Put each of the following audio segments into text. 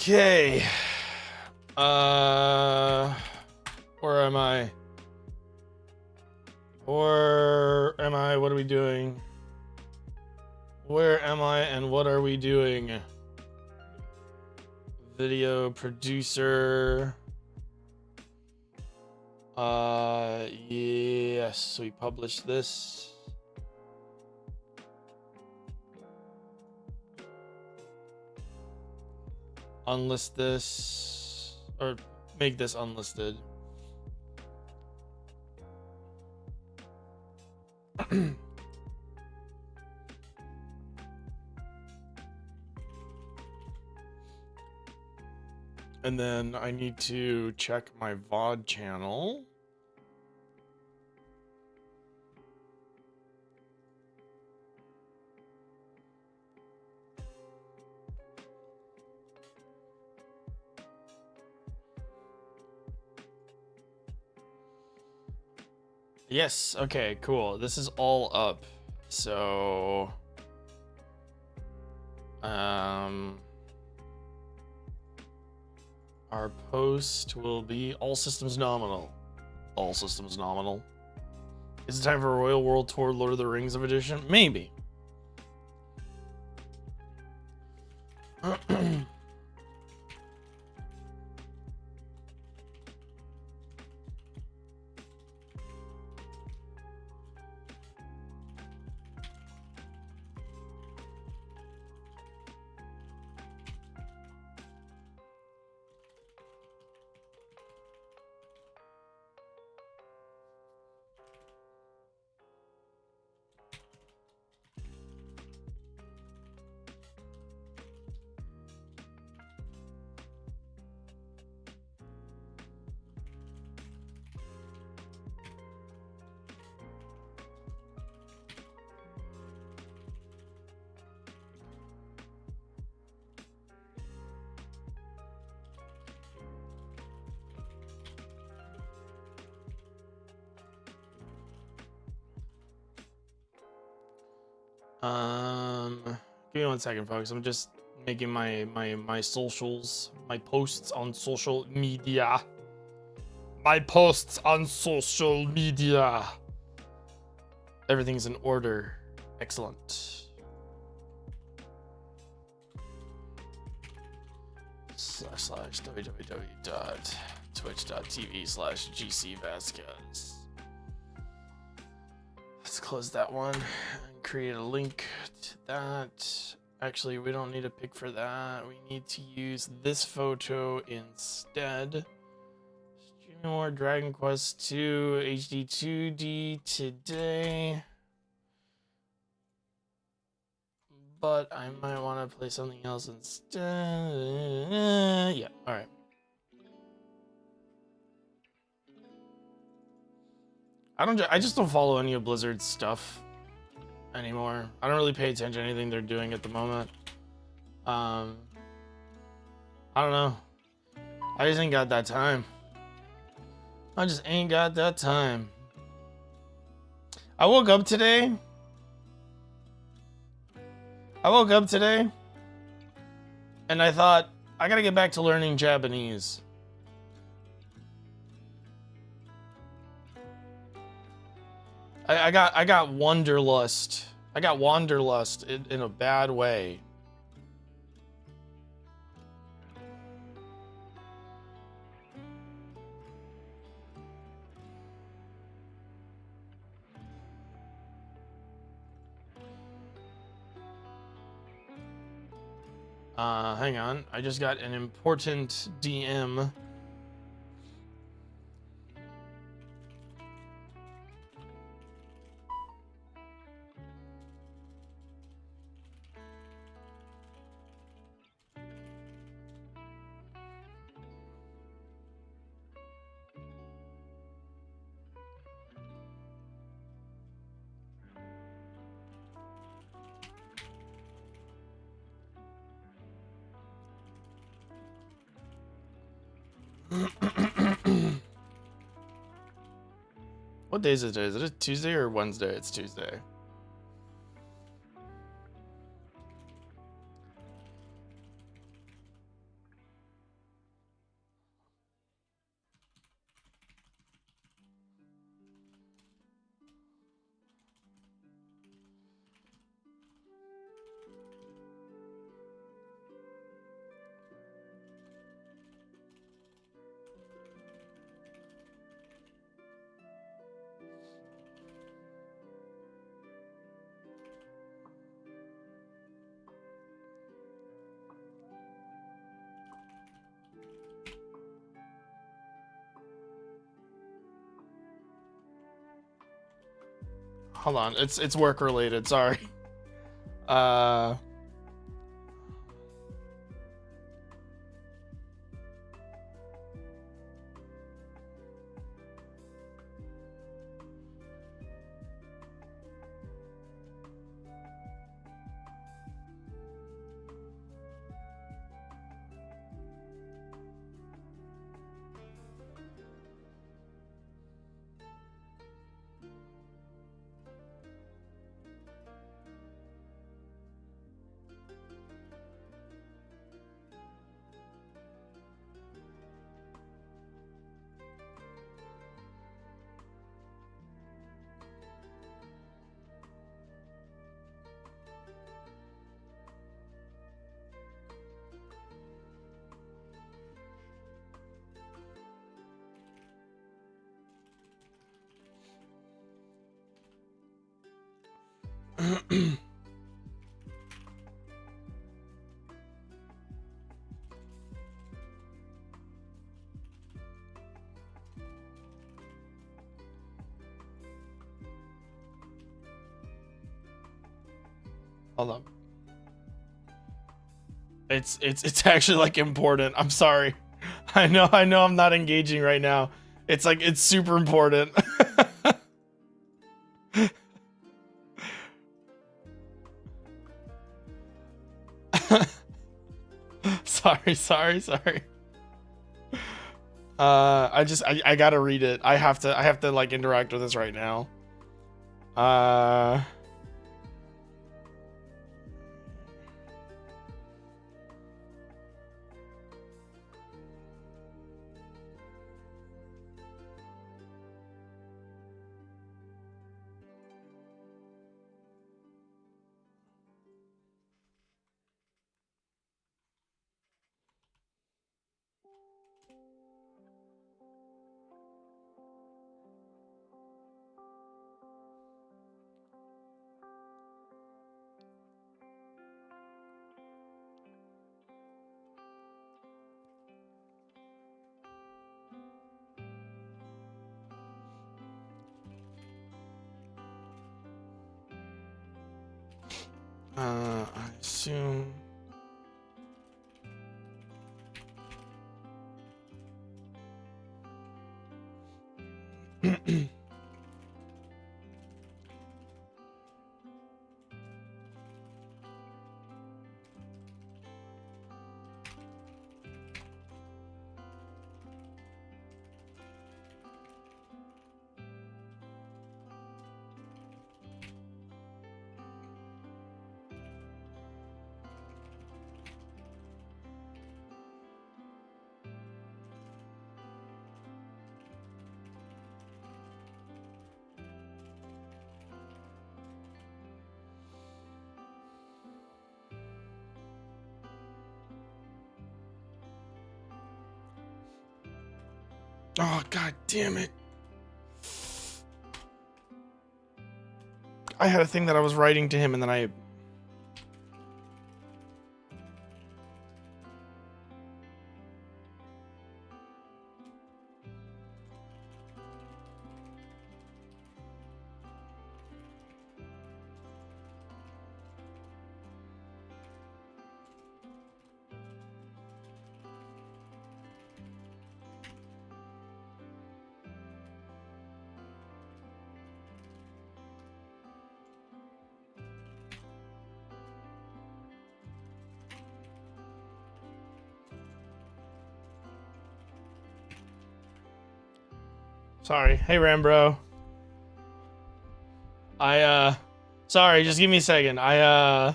Okay. Where am I? Where am I? What are we doing? Where am I and what are we doing? Video producer. Yes, we published this. Unlist this, or make this unlisted. And then I need to check my VOD channel. Yes, okay, cool. This is all up. So our post will be all systems nominal. All systems nominal. Is it time for a Royal World Tour Lord of the Rings of edition? Maybe. Give me 1 second, folks. I'm just making my socials, my posts on social media. My posts on social media. Everything's in order. Excellent. www.twitch.tv/GCVasquez. Let's close that one and create a link to that. Actually, we don't need a pic for that. We need to use this photo instead. Streaming more Dragon Quest 2 HD 2D today. But I might want to play something else instead. Yeah, alright. I just don't follow any of Blizzard's stuff anymore. I don't really pay attention to anything they're doing at the moment. I don't know. I just ain't got that time. I just ain't got that time. I woke up today and I thought, I gotta get back to learning Japanese. I got wanderlust. I got wanderlust in a bad way. Hang on. I just got an important DM. What day is it today? Is it a Tuesday or Wednesday? It's Tuesday. hold on. It's work related. Sorry. Uh. Hold on. It's actually like important. I'm sorry. I know I'm not engaging right now. It's like it's super important. sorry. I gotta read it. I have to like interact with this right now. I assume. Oh, god damn it. I had a thing that I was writing to him and then I... Sorry. Hey, Rambro. Sorry, just give me a second. I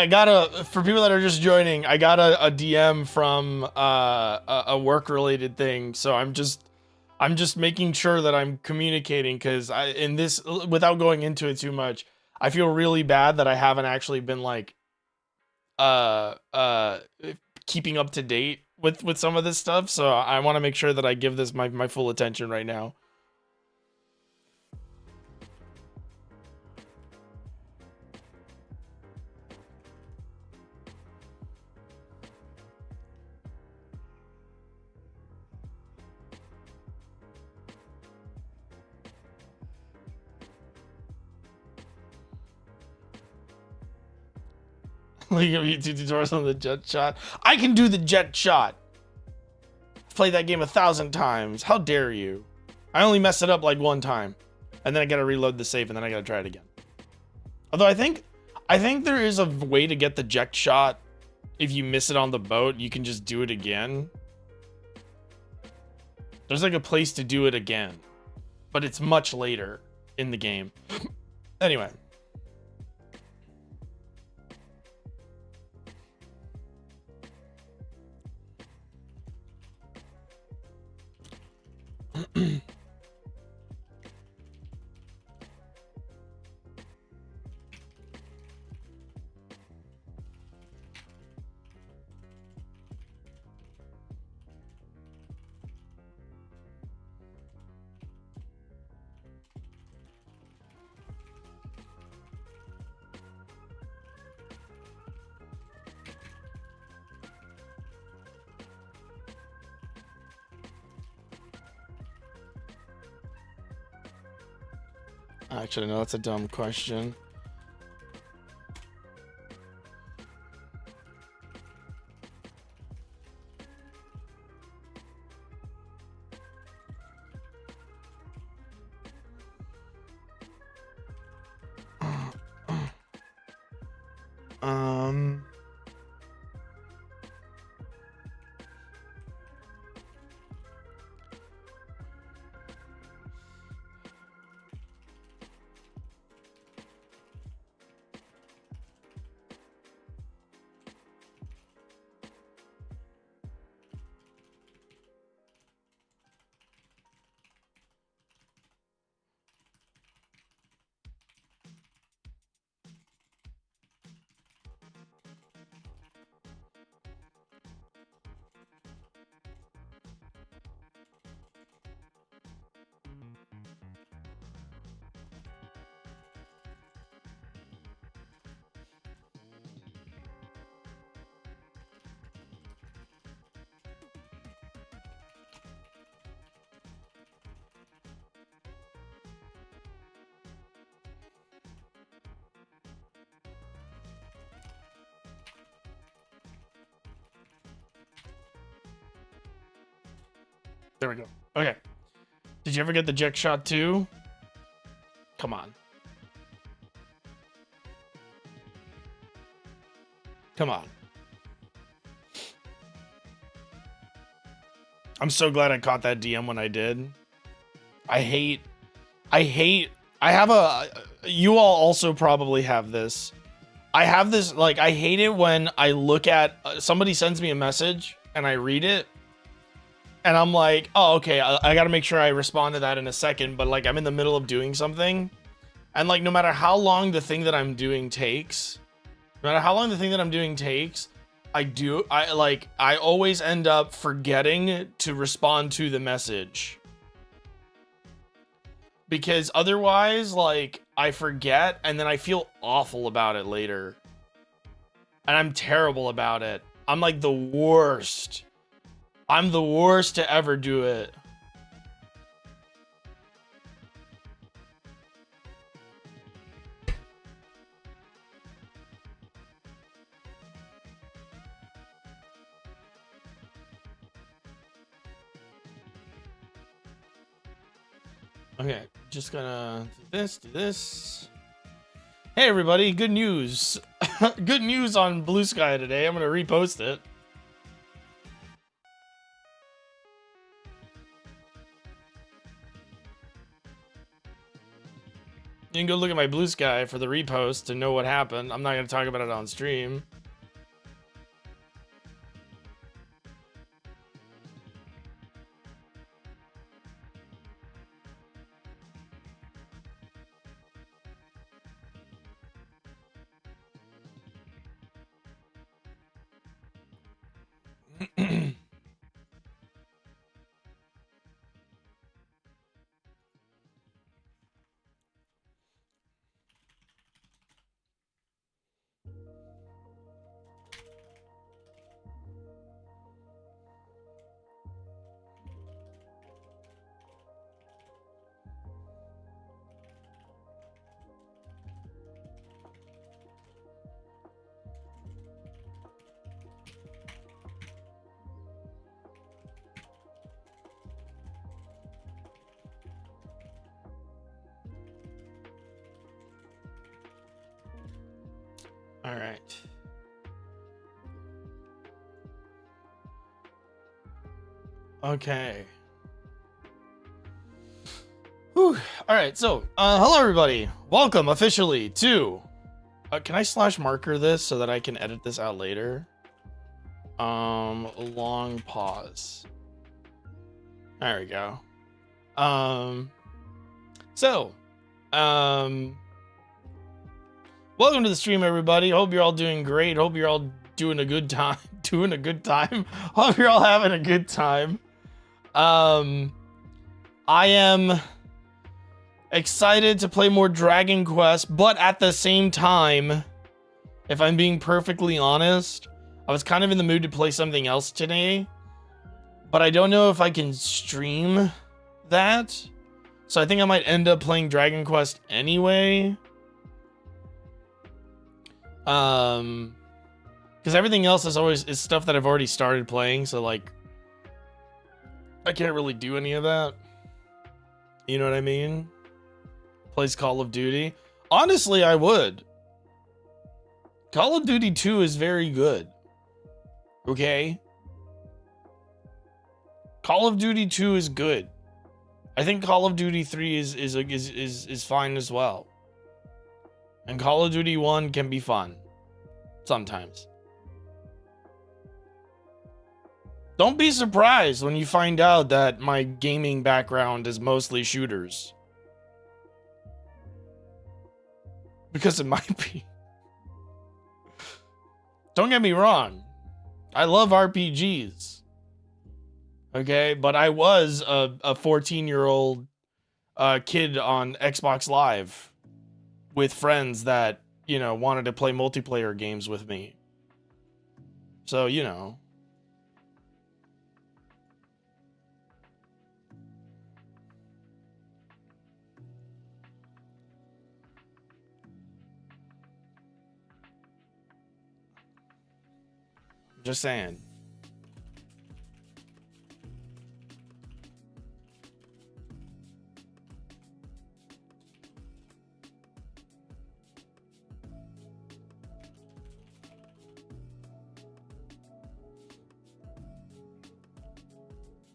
got for people that are just joining, I got a DM from a work related thing, so I'm just making sure that I'm communicating, because in this, without going into it too much, I feel really bad that I haven't actually been like keeping up to date with some of this stuff, so I want to make sure that I give this my full attention right now. Like YouTube tutorials on the jet shot. I can do the jet shot. I've played that game 1,000 times. How dare you? I only messed it up like one time, and then I gotta reload the save, and then I gotta try it again. Although I think there is a way to get the jet shot. If you miss it on the boat, you can just do it again. There's like a place to do it again, but it's much later in the game. Anyway. Actually, no, that's a dumb question. There we go. Okay. Did you ever get the jet shot too? Come on. Come on. I'm so glad I caught that DM when I did. I have a, you all also probably have this. I have this, like, I hate it when I look at, somebody sends me a message and I read it. And I'm like, oh, okay, I gotta make sure I respond to that in a second. But like, I'm in the middle of doing something. And like, no matter how long the thing that I'm doing takes, I always end up forgetting to respond to the message. Because otherwise, like, I forget and then I feel awful about it later. And I'm terrible about it. I'm like the worst. I'm the worst to ever do it. Okay, just gonna do this. Hey everybody, good news. Good news on Blue Sky today. I'm gonna repost it. You can go look at my Blue Sky for the repost to know what happened. I'm not gonna talk about it on stream. Okay. Whew. All right, so hello everybody. Welcome officially to. Can I slash marker this so that I can edit this out later? Long pause. There we go. Welcome to the stream, everybody. Hope you're all doing great. Hope you're all doing a good time. Hope you're all having a good time. I am excited to play more Dragon Quest, but at the same time, if I'm being perfectly honest, I was kind of in the mood to play something else today, but I don't know if I can stream that. So I think I might end up playing Dragon Quest anyway. Because everything else is stuff that I've already started playing, so like I can't really do any of that. You know what I mean? Plays Call of Duty. Honestly, I would. Call of Duty 2 is very good. Okay? Call of Duty 2 is good. I think Call of Duty 3 is fine as well. And Call of Duty 1 can be fun. Sometimes. Don't be surprised when you find out that my gaming background is mostly shooters. Because it might be. Don't get me wrong. I love RPGs. Okay, but I was a 14-year-old kid on Xbox Live with friends that, you know, wanted to play multiplayer games with me. So, you know. Just saying.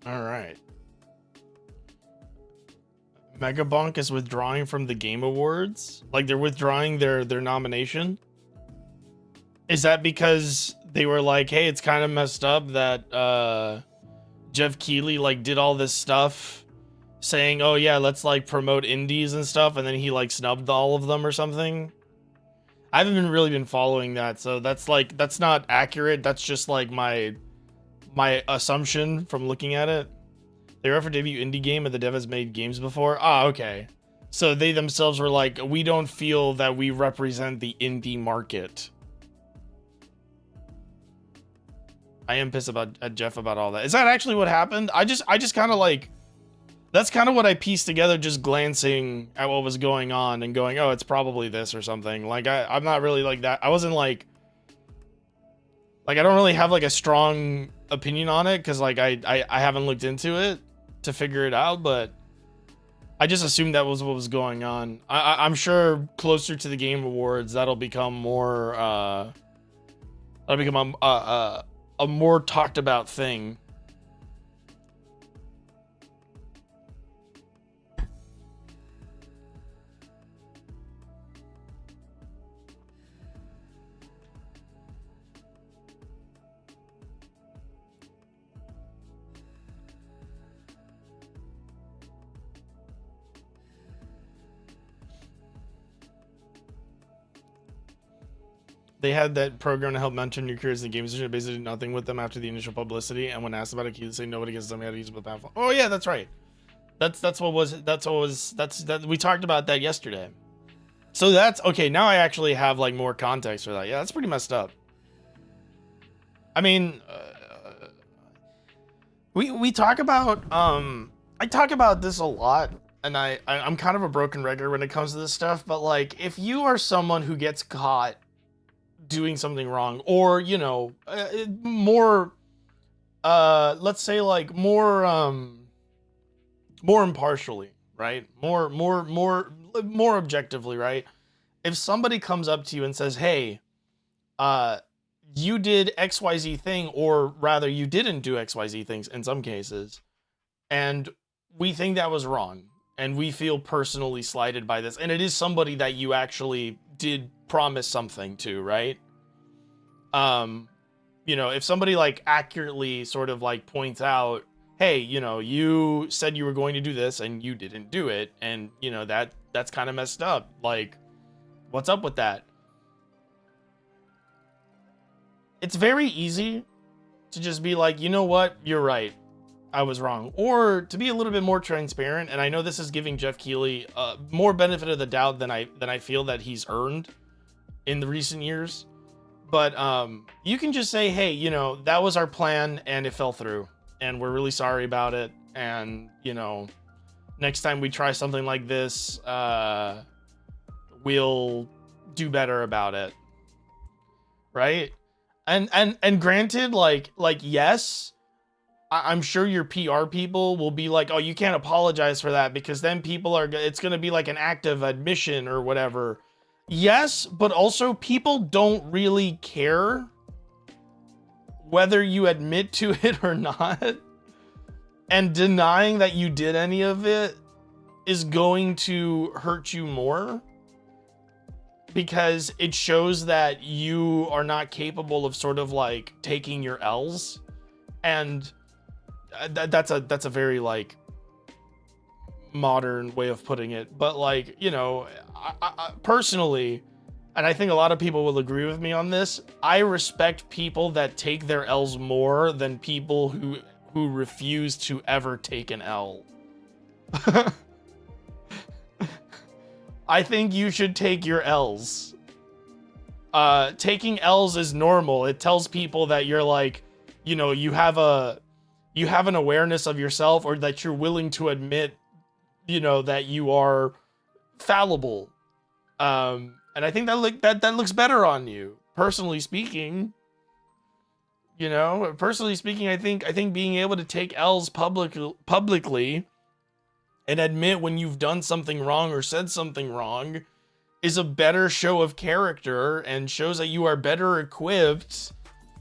All right. Megabonk is withdrawing from the Game Awards? Like they're withdrawing their nomination? Is that because they were like, hey, it's kind of messed up that Jeff Keighley like did all this stuff saying, oh yeah, let's like promote indies and stuff, and then he like snubbed all of them or something? I haven't really been following that, so that's not accurate. That's just like my assumption from looking at it. They were up for debut indie game and the dev has made games before. Ah, okay. So they themselves were like, we don't feel that we represent the indie market. I am pissed at Jeff about all that. Is that actually what happened? I just kind of like, that's kind of what I pieced together just glancing at what was going on and going, oh, it's probably this or something. Like I'm not really like that. I wasn't like I don't really have like a strong opinion on it because like I haven't looked into it to figure it out, but I just assumed that was what was going on. I'm sure closer to the Game Awards that'll become more that'll become a more talked about thing. They had that program to help mentor new creators in the games industry. Basically did nothing with them after the initial publicity, and when asked about it, he said nobody gets them how to use the platform. Oh yeah, that's right. That's we talked about that yesterday. So that's okay. Now I actually have like more context for that. Yeah, that's pretty messed up. I mean, we talk about I talk about this a lot, and I'm kind of a broken record when it comes to this stuff. But like, if you are someone who gets caught doing something wrong, or you know, more let's say like more impartially, right, more objectively, right? If somebody comes up to you and says, hey, you did XYZ thing, or rather you didn't do XYZ things in some cases, and we think that was wrong, and we feel personally slighted by this, and it is somebody that you actually did promise something to, right? You know, if somebody like accurately sort of like points out, hey, you know, you said you were going to do this and you didn't do it, and you know that's kind of messed up, like what's up with that? It's very easy to just be like, you know what, you're right, I was wrong. Or to be a little bit more transparent, and I know this is giving Jeff Keighley more benefit of the doubt than I feel that he's earned in the recent years. But you can just say, hey, you know, that was our plan and it fell through, and we're really sorry about it. And you know, next time we try something like this, we'll do better about it, right? And granted, like yes, I'm sure your PR people will be like, oh, you can't apologize for that, because then people are, it's going to be like an act of admission or whatever. Yes, but also people don't really care whether you admit to it or not. And denying that you did any of it is going to hurt you more, because it shows that you are not capable of sort of like taking your L's. And that's a very like modern way of putting it, but like, you know, I personally, and I think a lot of people will agree with me on this, I respect people that take their L's more than people who refuse to ever take an L. I think you should take your L's. Taking L's is normal. It tells people that you're like, you know, you have an awareness of yourself, or that you're willing to admit, you know, that you are fallible. And I think that looks better on you, personally speaking. You know, personally speaking, I think being able to take L's publicly and admit when you've done something wrong or said something wrong is a better show of character, and shows that you are better equipped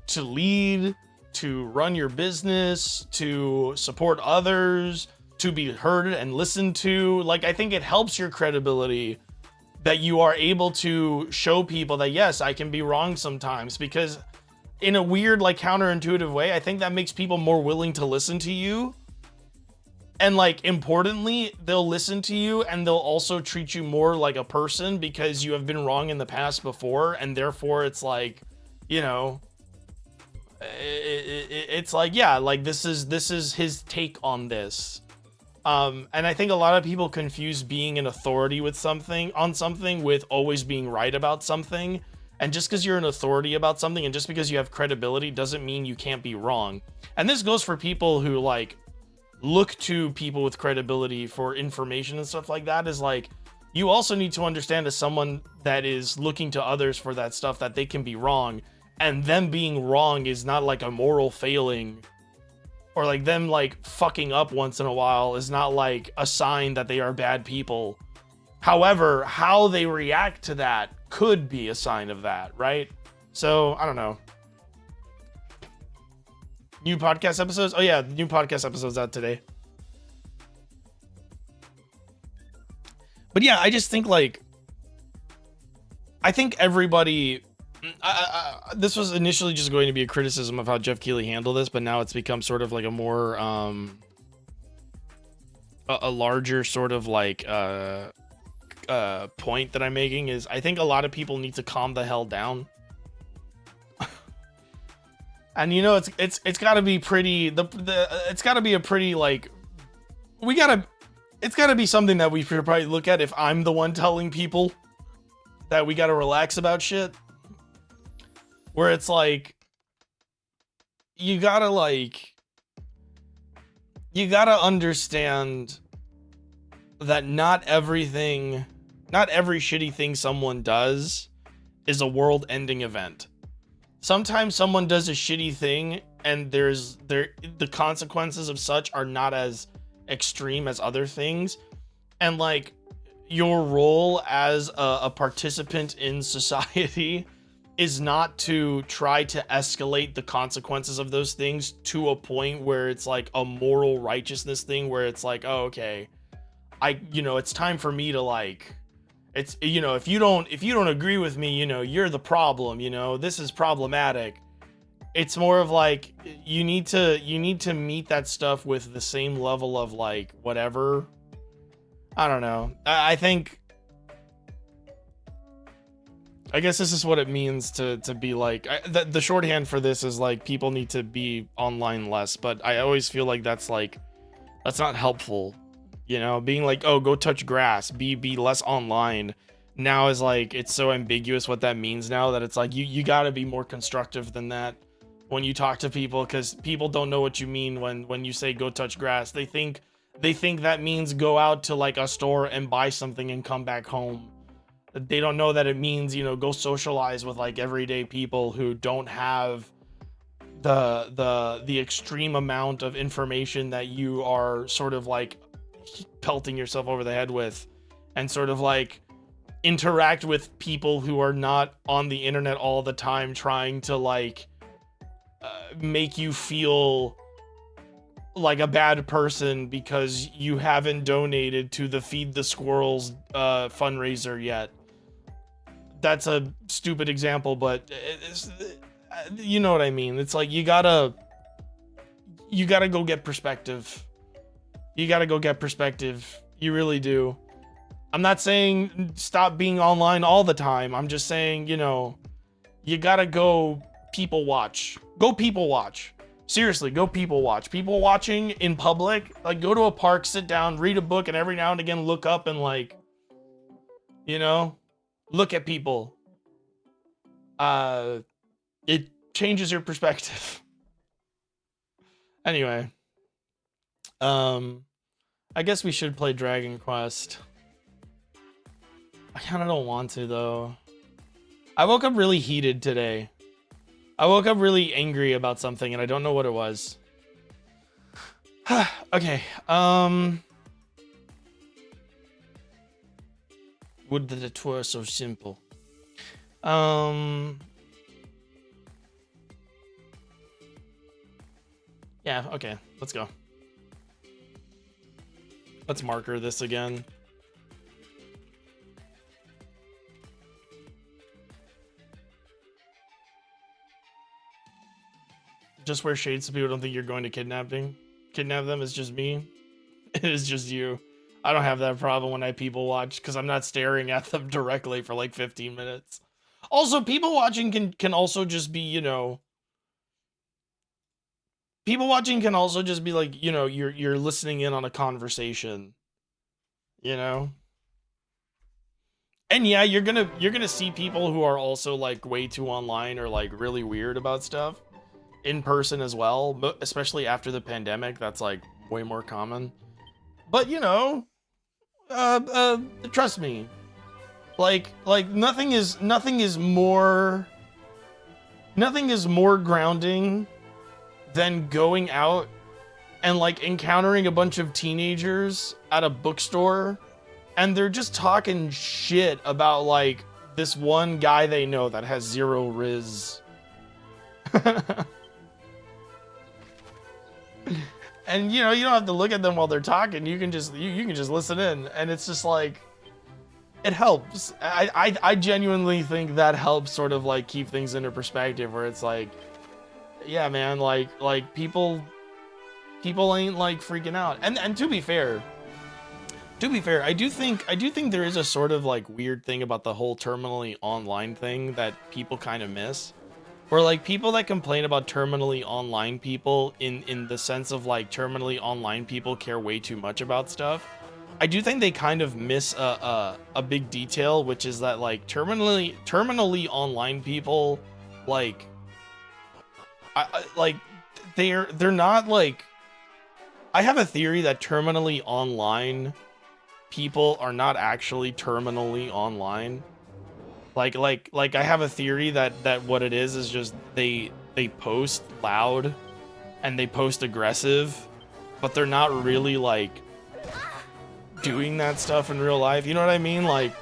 to lead, to run your business, to support others, to be heard and listened to. Like, I think it helps your credibility that you are able to show people that, yes, I can be wrong sometimes, because in a weird, like, counterintuitive way, I think that makes people more willing to listen to you. And like, importantly, they'll listen to you, and they'll also treat you more like a person, because you have been wrong in the past before, and therefore it's like, you know, it's like, yeah, like this is his take on this. And I think a lot of people confuse being an authority with something with always being right about something. And just because you're an authority about something, and just because you have credibility, doesn't mean you can't be wrong. And this goes for people who like look to people with credibility for information and stuff like that. Is like, you also need to understand, as someone that is looking to others for that stuff, that they can be wrong, and them being wrong is not like a moral failing, or like them like fucking up once in a while is not like a sign that they are bad people. However, how they react to that could be a sign of that, right? So I don't know. New podcast episodes? Oh yeah, new podcast episodes out today. But yeah, I just think like, I think everybody, this was initially just going to be a criticism of how Jeff Keighley handled this, but now it's become sort of like a more, a larger sort of like, point that I'm making is, I think a lot of people need to calm the hell down. And you know, it's got to be pretty, it's got to be a pretty like, it's got to be something that we should probably look at if I'm the one telling people that we got to relax about shit. Where it's like, you gotta understand that not every shitty thing someone does is a world-ending event. Sometimes someone does a shitty thing, and the consequences of such are not as extreme as other things. And like, your role as a participant in society is not to try to escalate the consequences of those things to a point where it's like a moral righteousness thing where it's like, oh, okay, it's time for me to like, it's, if you don't agree with me, you're the problem, this is problematic. It's more of like, you need to meet that stuff with the same level of like, whatever. I don't know. I guess this is what it means to be like, the shorthand for this is like, people need to be online less, but I always feel like that's not helpful. Being like, oh, go touch grass, be less online now is like, it's so ambiguous what that means now that it's like, you gotta be more constructive than that when you talk to people, because people don't know what you mean when you say go touch grass. They think that means go out to like a store and buy something and come back home. They don't know that it means, go socialize with like everyday people who don't have the extreme amount of information that you are sort of like pelting yourself over the head with, and sort of like interact with people who are not on the internet all the time trying to like make you feel like a bad person because you haven't donated to the Feed the Squirrels fundraiser yet. That's a stupid example, but you know what I mean. It's like, you gotta go get perspective. You gotta go get perspective. You really do. I'm not saying stop being online all the time. I'm just saying, you gotta go people watch. Go people watch. Seriously, go people watch. People watching in public, like go to a park, sit down, read a book, and every now and again look up and like, look at people. It changes your perspective. Anyway, I guess we should play Dragon Quest. I kind of don't want to though. I woke up really heated today. I woke up really angry about something and I don't know what it was. Okay, would that it were so simple. Yeah, okay, let's go. Let's marker this again. Just wear shades so people don't think you're going to kidnap them. It's just me. It is just you. I don't have that problem when I people watch because I'm not staring at them directly for like 15 minutes. Also, people watching can also just be, people watching can also just be like, you're listening in on a conversation, And yeah, you're gonna see people who are also like way too online or like really weird about stuff in person as well, but especially after the pandemic, that's like way more common. But trust me, like nothing is more grounding than going out and like encountering a bunch of teenagers at a bookstore and they're just talking shit about like this one guy they know that has 0 Riz. And you don't have to look at them while they're talking. You can just listen in, and it's just like, it helps. I genuinely think that helps sort of like keep things into perspective, where it's like, yeah, man, like people ain't like freaking out. And to be fair, I do think there is a sort of like weird thing about the whole terminally online thing that people kind of miss. Where like people that complain about terminally online people in the sense of like terminally online people care way too much about stuff, I do think they kind of miss a big detail, which is that like terminally online people, like they're not like, I have a theory that terminally online people are not actually terminally online. Like I have a theory that what it is just they post loud and they post aggressive, but they're not really like doing that stuff in real life. You know what I mean? Like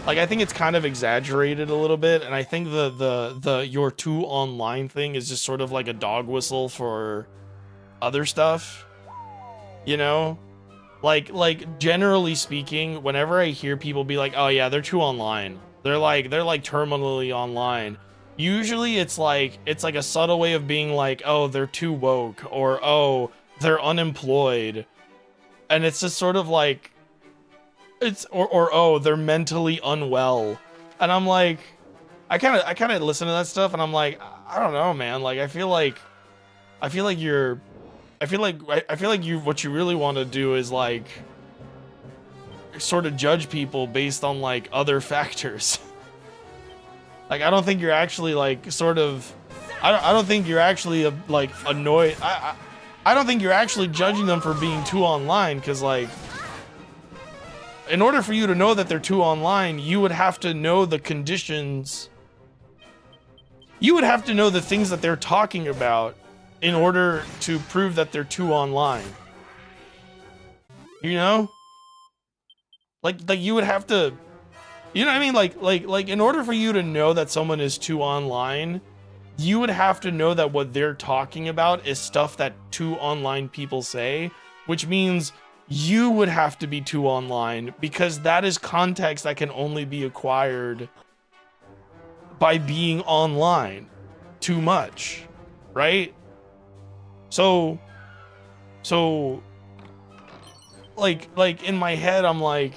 Like, I think it's kind of exaggerated a little bit, and I think the you're too online thing is just sort of like a dog whistle for other stuff, you know? Like generally speaking, whenever I hear people be like, "Oh yeah, they're too online," they're like terminally online. Usually, it's like a subtle way of being like, "Oh, they're too woke," or "Oh, they're unemployed," and it's just sort of like or "Oh, they're mentally unwell," and I'm like, I kind of listen to that stuff, and I'm like, I don't know, man. Like, I feel like you're. I feel like what you really want to do is like sort of judge people based on like other factors. Like, I don't think you're actually like sort of I don't think you're actually like annoyed. I don't think you're actually judging them for being too online, because like in order for you to know that they're too online, you would have to know the conditions. You would have to know the things that they're talking about in order to prove that they're too online. You know? Like you would have to, you know what I mean? Like in order for you to know that someone is too online, you would have to know that what they're talking about is stuff that too online people say, which means you would have to be too online, because that is context that can only be acquired by being online too much, right? So like in my head I'm like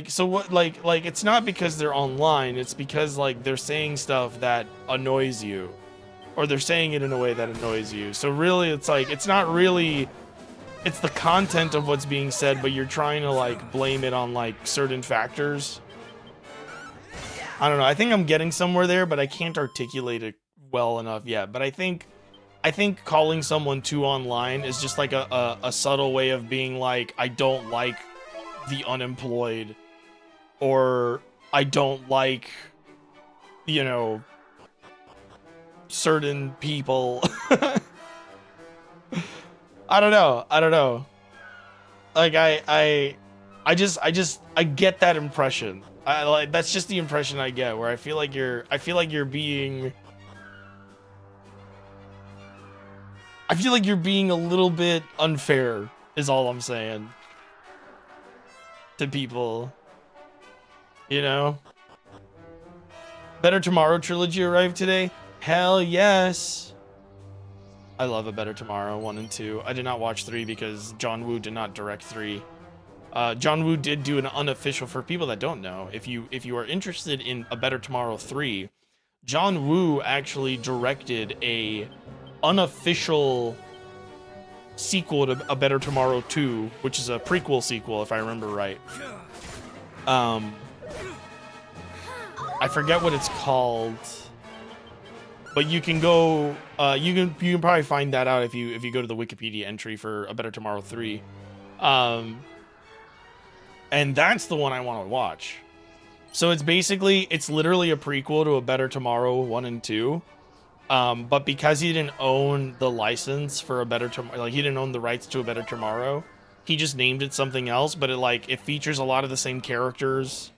so what, like it's not because they're online, it's because like they're saying stuff that annoys you, or they're saying it in a way that annoys you. So really it's like it's not really, it's the content of what's being said, but you're trying to like blame it on like certain factors. I don't know. I think I'm getting somewhere there, but I can't articulate it well enough yet. But I think calling someone too online is just like a subtle way of being like, I don't like the unemployed, or I don't like, you know, certain people. I don't know. Like I get that impression. I like, that's just the impression I get, where I feel like you're being a little bit unfair, is all I'm saying, to people, you know? Better Tomorrow trilogy arrived today. Hell yes. I love A Better Tomorrow 1 and 2. I did not watch 3 because John Woo did not direct 3. John Woo did do an unofficial, for people that don't know, if you are interested in A Better Tomorrow 3, John Woo actually directed a unofficial sequel to A Better Tomorrow 2, which is a prequel sequel, if I remember right. I forget what it's called, but you can go you can probably find that out if you go to the Wikipedia entry for A Better Tomorrow 3. And that's the one I want to watch. So it's literally a prequel to A Better Tomorrow 1 and 2. But because he didn't own the license for A Better Tomorrow, like he didn't own the rights to A Better Tomorrow, he just named it something else, but it features a lot of the same characters.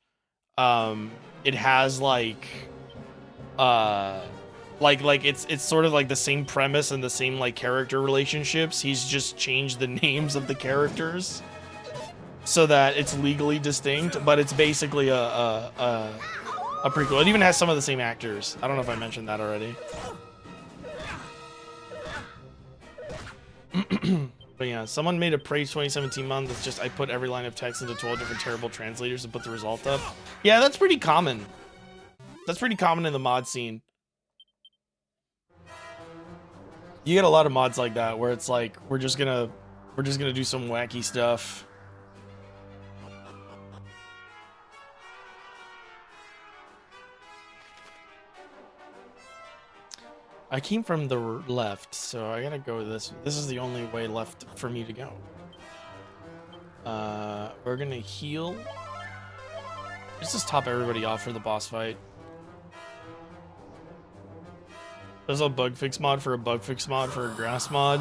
It has it's sort of like the same premise and the same like character relationships. He's just changed the names of the characters so that it's legally distinct, but it's basically a prequel. It even has some of the same actors. I don't know if I mentioned that already. But yeah, someone made a Praise 2017 mod that's just, I put every line of text into 12 different terrible translators and put the result up. Yeah, that's pretty common. That's pretty common in the mod scene. You get a lot of mods like that where it's like, we're just gonna do some wacky stuff. I came from the left, so I gotta go this. This is the only way left for me to go. We're gonna heal. Let's just top everybody off for the boss fight. There's a bug fix mod for a bug fix mod for a grass mod.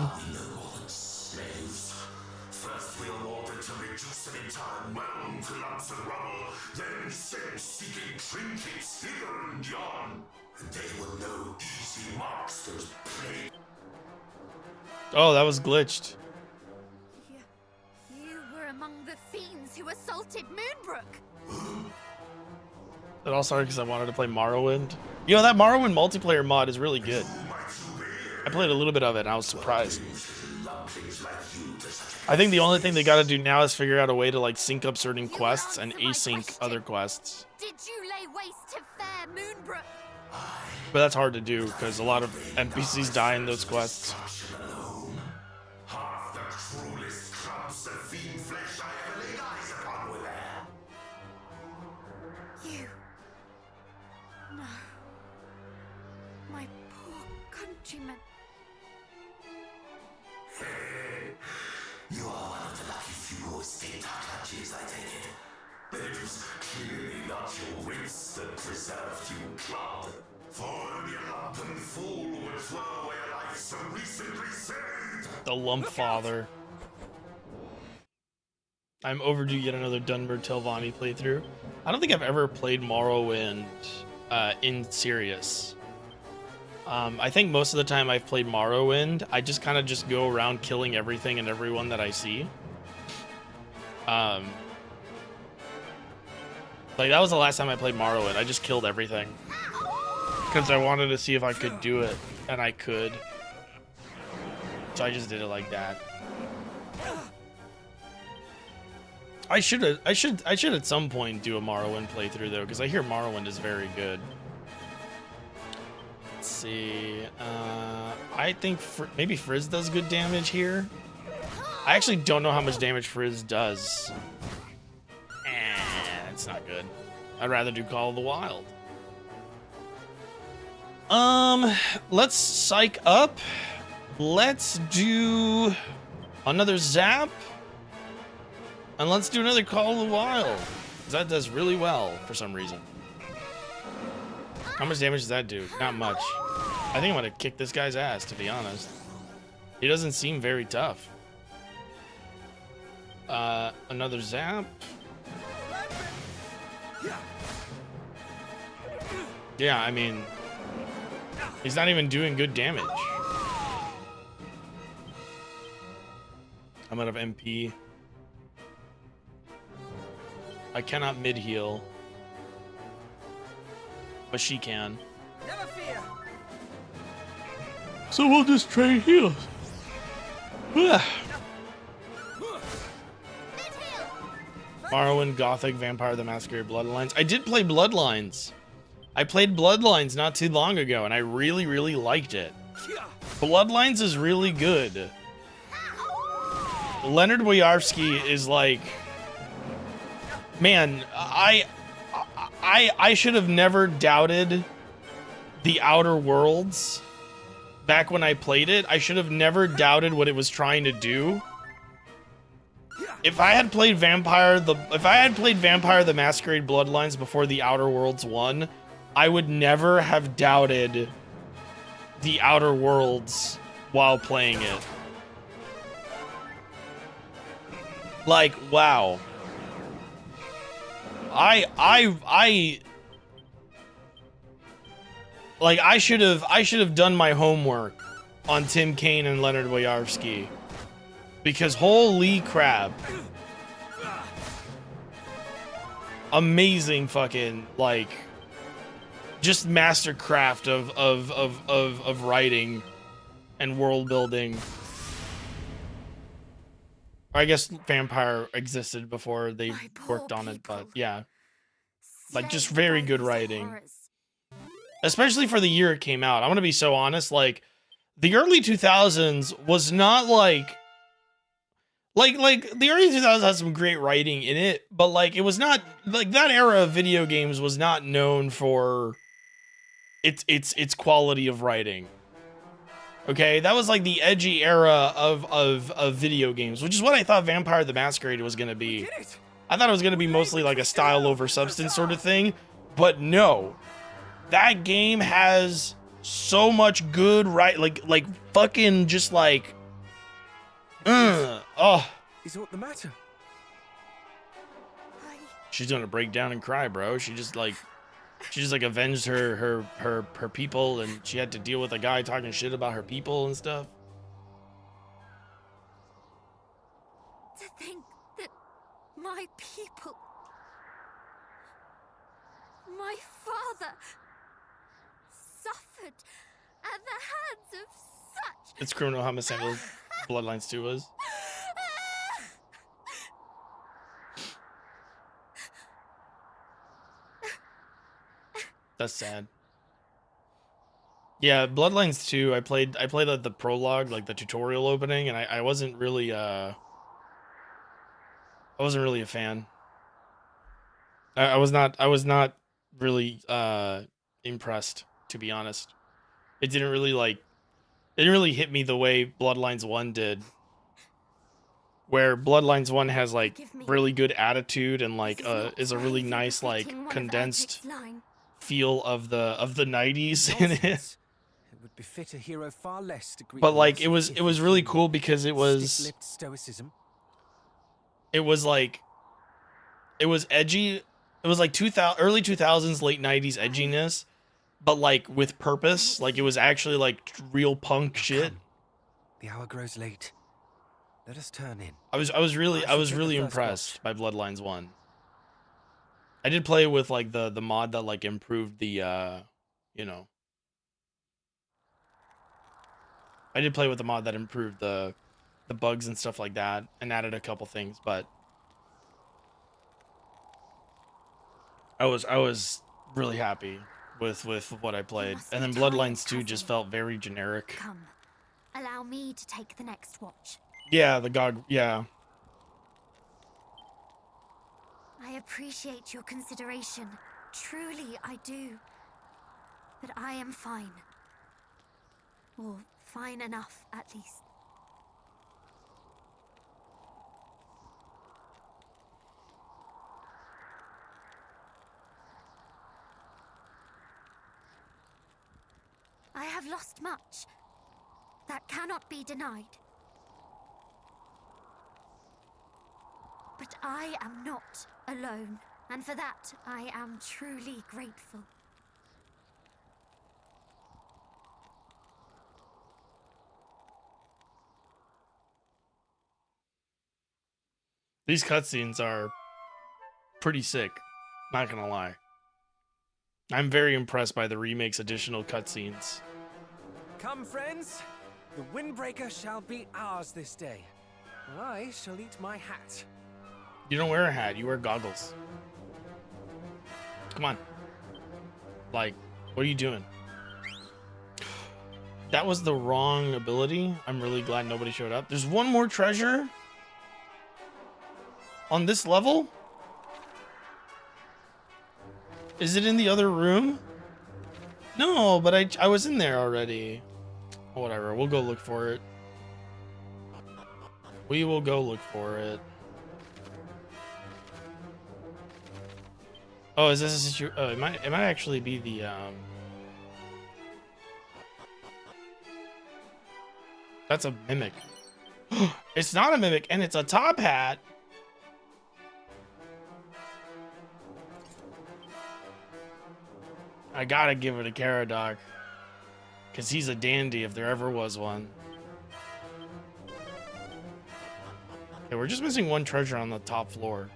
trinkets hither and yon, and they were no easy marks, those plain. Oh, that was glitched. You were among the fiends who assaulted Moonbrook. It all started because I wanted to play Morrowind. You know, that Morrowind multiplayer mod is really good. I played a little bit of it and I was surprised. I think the only thing they gotta do now is figure out a way to like sync up certain quests and async other quests. Did you lay waste to fair Moonbrook? But that's hard to do because a lot of NPCs die in those quests. Half the cruelest clumps of fiend flesh I ever laid eyes upon were there. You. No. My poor countrymen. You are one of the lucky few who escaped our clutches, I take it. But it was clearly not your wits that preserved you, Claude. For only a lumpen fool would throw away a life so recently saved. The Lump Father. I'm overdue yet another Dunmer Telvanni playthrough. I don't think I've ever played Morrowind in serious. I think most of the time I've played Morrowind, I just kind of just go around killing everything and everyone that I see. Like that was the last time I played Morrowind. I just killed everything because I wanted to see if I could do it, and I could. So I just did it like that. I should at some point do a Morrowind playthrough though, because I hear Morrowind is very good. Let's see. I think maybe Frizz does good damage here. I actually don't know how much damage Frizz does. It's not good. I'd rather do Call of the Wild. Let's psych up. Let's do another Zap. And let's do another Call of the Wild. That does really well for some reason. How much damage does that do? Not much. I think I'm gonna kick this guy's ass, to be honest. He doesn't seem very tough. Another Zap. Yeah, I mean, he's not even doing good damage. I'm out of MP. I cannot mid-heal. But she can. Never fear. So we'll just trade heals. Morrowind, Gothic, Vampire the Masquerade, Bloodlines. I did play Bloodlines. I played Bloodlines not too long ago, and I really, really liked it. Bloodlines is really good. Leonard Boyarsky is like... Man, I should have never doubted the Outer Worlds back when I played it. I should have never doubted what it was trying to do. If I had played Vampire the Masquerade Bloodlines before the Outer Worlds 1, I would never have doubted the Outer Worlds while playing it. Like, wow. I should have done my homework on Tim Kaine and Leonard Boyarsky, because holy crap, amazing fucking, like, just mastercraft of writing and world building. I guess Vampire existed before they worked on it, but yeah. Like, just very good writing. Especially for the year it came out. I'm gonna be so honest, like, the early 2000s was not like the early 2000s had some great writing in it, but like, it was not, like, that era of video games was not known for its quality of writing. Okay, that was like the edgy era of video games, which is what I thought Vampire the Masquerade was gonna be. I thought it was gonna be mostly like a style over substance sort of thing, but no. That game has so much good like fucking just like oh. Is what the matter? She's gonna break down and cry, bro. She just like She just like avenged her people, and she had to deal with a guy talking shit about her people and stuff. To think that my people, my father, suffered at the hands of such... It's criminal how mishandled Bloodlines 2 was. That's sad. Yeah, Bloodlines 2, I played the prologue, like the tutorial opening, and I wasn't really a fan. I was not really impressed, to be honest. It didn't really hit me the way Bloodlines 1 did. Where Bloodlines 1 has like really good attitude and like is a really nice like condensed feel of the 90s in it. It would befit a hero far less to greet But the like loss it of was kith and really kin cool with because it was stiff-lipped stoicism. it was like it was edgy. It was like early 2000s, late 90s edginess, but like with purpose. Like it was actually like real punk shit. Come. The hour grows late. Let us turn in. I was really impressed by Bloodlines 1. I did play with like the mod that like improved the you know. I did play with the mod that improved the bugs and stuff like that and added a couple things, but I was really happy with what I played. And then Bloodlines 2 just felt very generic. Come, allow me to take the next watch. Yeah, the GOG, yeah. I appreciate your consideration. Truly, I do. But I am fine. Or fine enough, at least. I have lost much. That cannot be denied. But I am not alone, and for that I am truly grateful. These cutscenes are pretty sick, not gonna lie. I'm very impressed by the remake's additional cutscenes. Come, friends. The Windbreaker shall be ours this day. I shall eat my hat. You don't wear a hat, you wear goggles. Come on. Like, what are you doing? That was the wrong ability. I'm really glad nobody showed up. There's one more treasure on this level? Is it in the other room? No, but I was in there already. Whatever, we'll go look for it. We will go look for it. Oh, is this a situation? Oh, it might actually be the That's a mimic. It's not a mimic, and it's a top hat. I gotta give it a Caradoc, because he's a dandy if there ever was one. Okay, we're just missing one treasure on the top floor.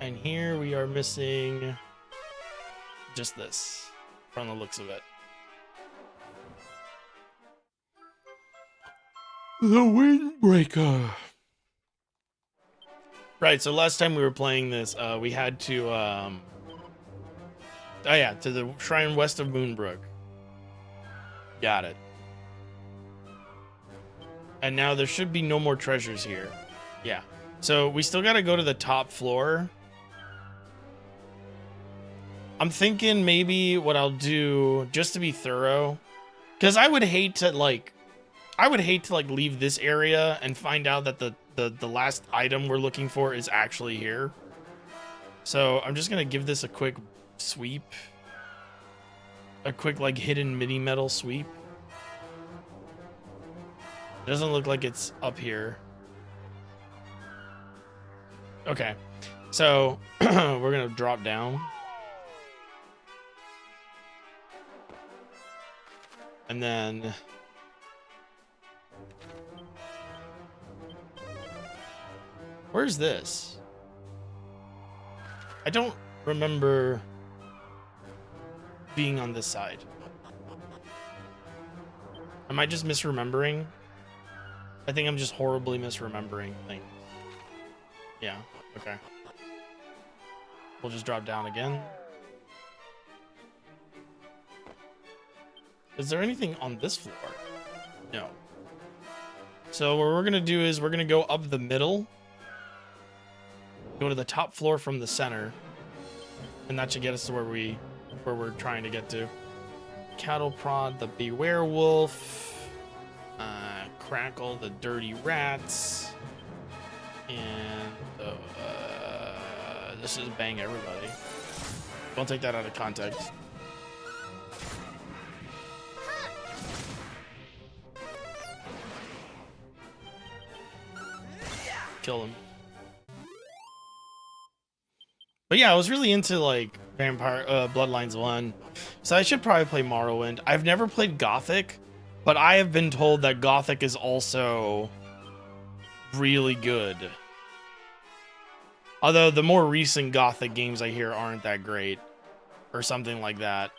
And here we are missing just this, from the looks of it. The Windbreaker. Right, so last time we were playing this, we had to, oh yeah, to the shrine west of Moonbrook. Got it. And now there should be no more treasures here. Yeah. So we still gotta go to the top floor. I'm thinking maybe what I'll do, just to be thorough, because I would hate to like leave this area and find out that the last item we're looking for is actually here. So I'm just gonna give this a quick sweep, a quick like hidden mini metal sweep. Doesn't look like it's up here. Okay, so we're gonna drop down. And then where's this? I don't remember being on this side. Am I just misremembering? I think I'm just horribly misremembering things. Yeah, okay. We'll just drop down again. Is there anything on this floor? No. So what we're gonna do is we're gonna go up the middle, go to the top floor from the center, and that should get us to where we're trying to get to. Cattle prod, the beware wolf, Crackle, the dirty rats, and this is bang everybody. Don't take that out of context. Kill him. But yeah, I was really into like Vampire Bloodlines 1, so I should probably play Morrowind. I've never played Gothic, but I have been told that Gothic is also really good. Although the more recent Gothic games I hear aren't that great, or something like that.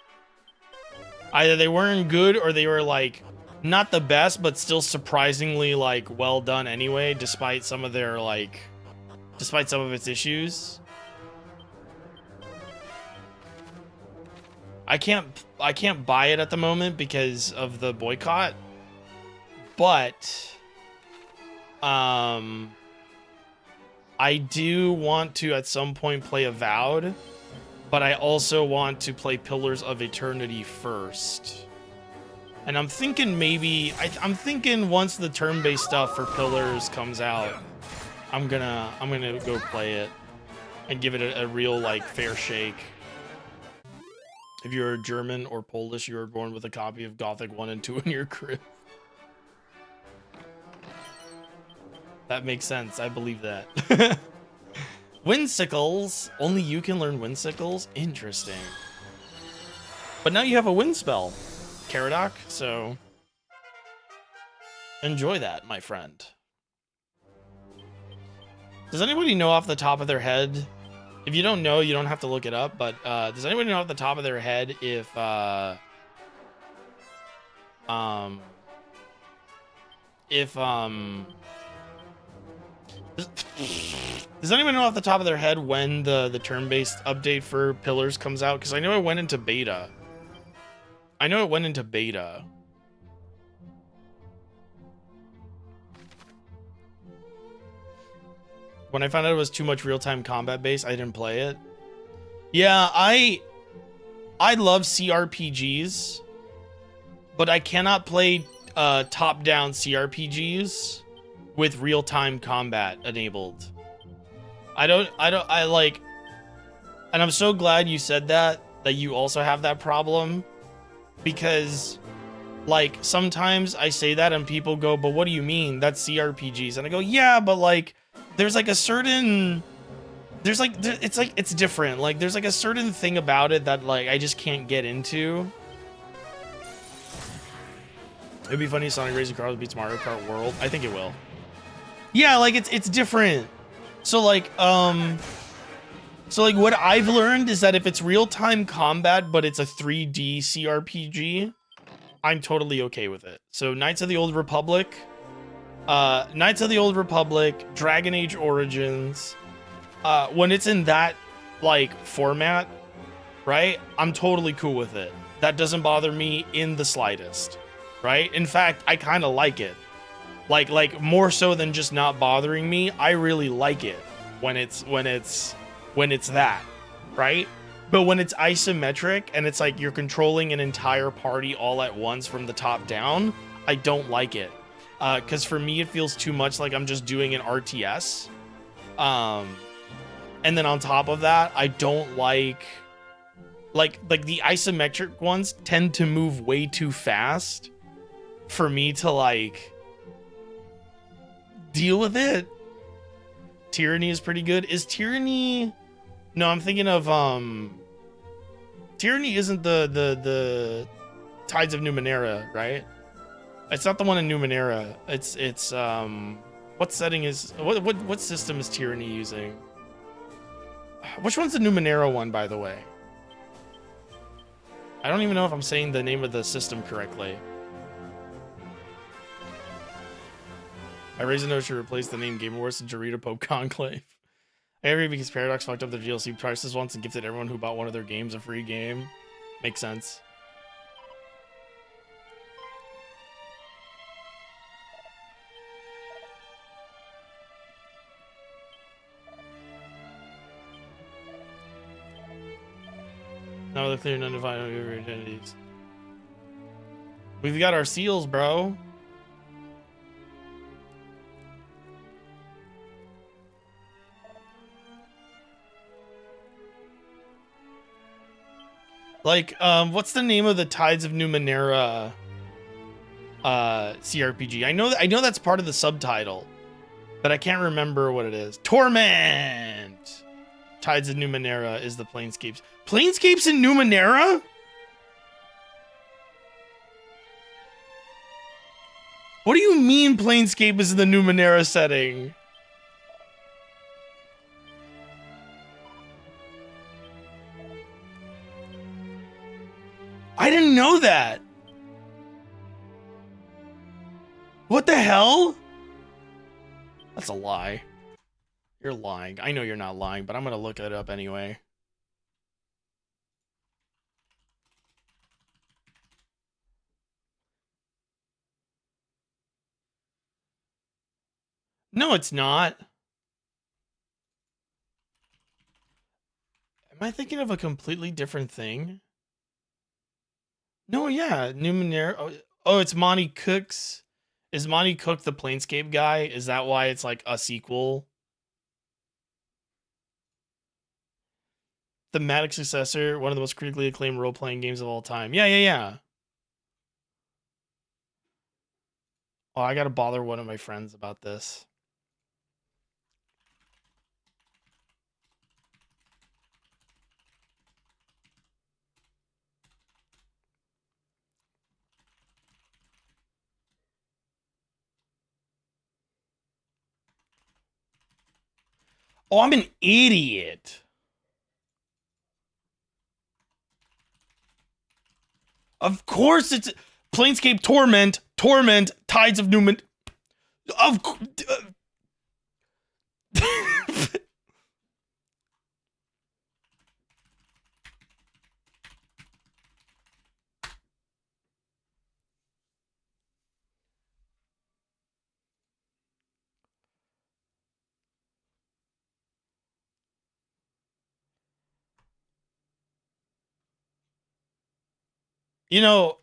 Either they weren't good or they were like not the best, but still surprisingly like well done anyway, despite some of their like, despite some of its issues. I can't buy it at the moment because of the boycott, but I do want to at some point play Avowed, but I also want to play Pillars of Eternity first. And I'm thinking maybe I'm thinking once the turn-based stuff for Pillars comes out, I'm gonna go play it and give it a real like fair shake. If you're German or Polish, you were born with a copy of Gothic 1 and 2 in your crib. That makes sense. I believe that. Windsickles. Only you can learn Windsickles? Interesting. But now you have a wind spell, Caradoc, so enjoy that, my friend. Does anybody know off the top of their head? If you don't know, you don't have to look it up, but does anybody know off the top of their head if does anybody know off the top of their head when the turn-based update for Pillars comes out? Because I know it went into beta. When I found out it was too much real-time combat base, I didn't play it. Yeah, I love CRPGs, but I cannot play top-down CRPGs with real-time combat enabled. I like, and I'm so glad you said that you also have that problem, because like sometimes I say that and people go, but what do you mean? That's CRPGs. And I go, yeah, but like there's like a certain, it's different. Like there's like a certain thing about it that like I just can't get into. It'd be funny if Sonic Racing Cars beats Mario Kart World. I think it will. Yeah, like it's different. So like what I've learned is that if it's real-time combat but it's a 3D CRPG, I'm totally okay with it. So Knights of the Old Republic, Dragon Age Origins, when it's in that like format, right? I'm totally cool with it. That doesn't bother me in the slightest, right? In fact, I kind of like it. Like more so than just not bothering me. I really like it when it's that, right? But when it's isometric and it's like you're controlling an entire party all at once from the top down, I don't like it. Because for me, it feels too much like I'm just doing an RTS. And then on top of that, I don't like the isometric ones tend to move way too fast for me to like deal with it. Tyranny is pretty good. Is Tyranny? No, I'm thinking of Tyranny isn't the Tides of Numenera, right? It's not the one in Numenera. It's what setting is what system is Tyranny using? Which one's the Numenera one, by the way? I don't even know if I'm saying the name of the system correctly. I raised a notion to replace the name Game Awards to Dorito Pope Conclave. I agree because Paradox fucked up their DLC prices once and gifted everyone who bought one of their games a free game. Makes sense. Now they're clear and undefined your identities. We've got our seals, bro. Like, what's the name of the Tides of Numenera CRPG? I know that's part of the subtitle, but I can't remember what it is. Torment! Tides of Numenera is the Planescapes. Planescapes in Numenera? What do you mean Planescape is in the Numenera setting? I didn't know that. What the hell? That's a lie. You're lying. I know you're not lying, but I'm gonna look it up anyway. No, it's not. Am I thinking of a completely different thing? No, yeah, Numenera. Oh, it's Monty Cook's. Is Monty Cook the Planescape guy? Is that why it's like a sequel? Thematic successor, one of the most critically acclaimed role-playing games of all time. Yeah. Oh, I gotta bother one of my friends about this. Oh, I'm an idiot. Of course it's Planescape Torment, Tides of Newman. Of you know,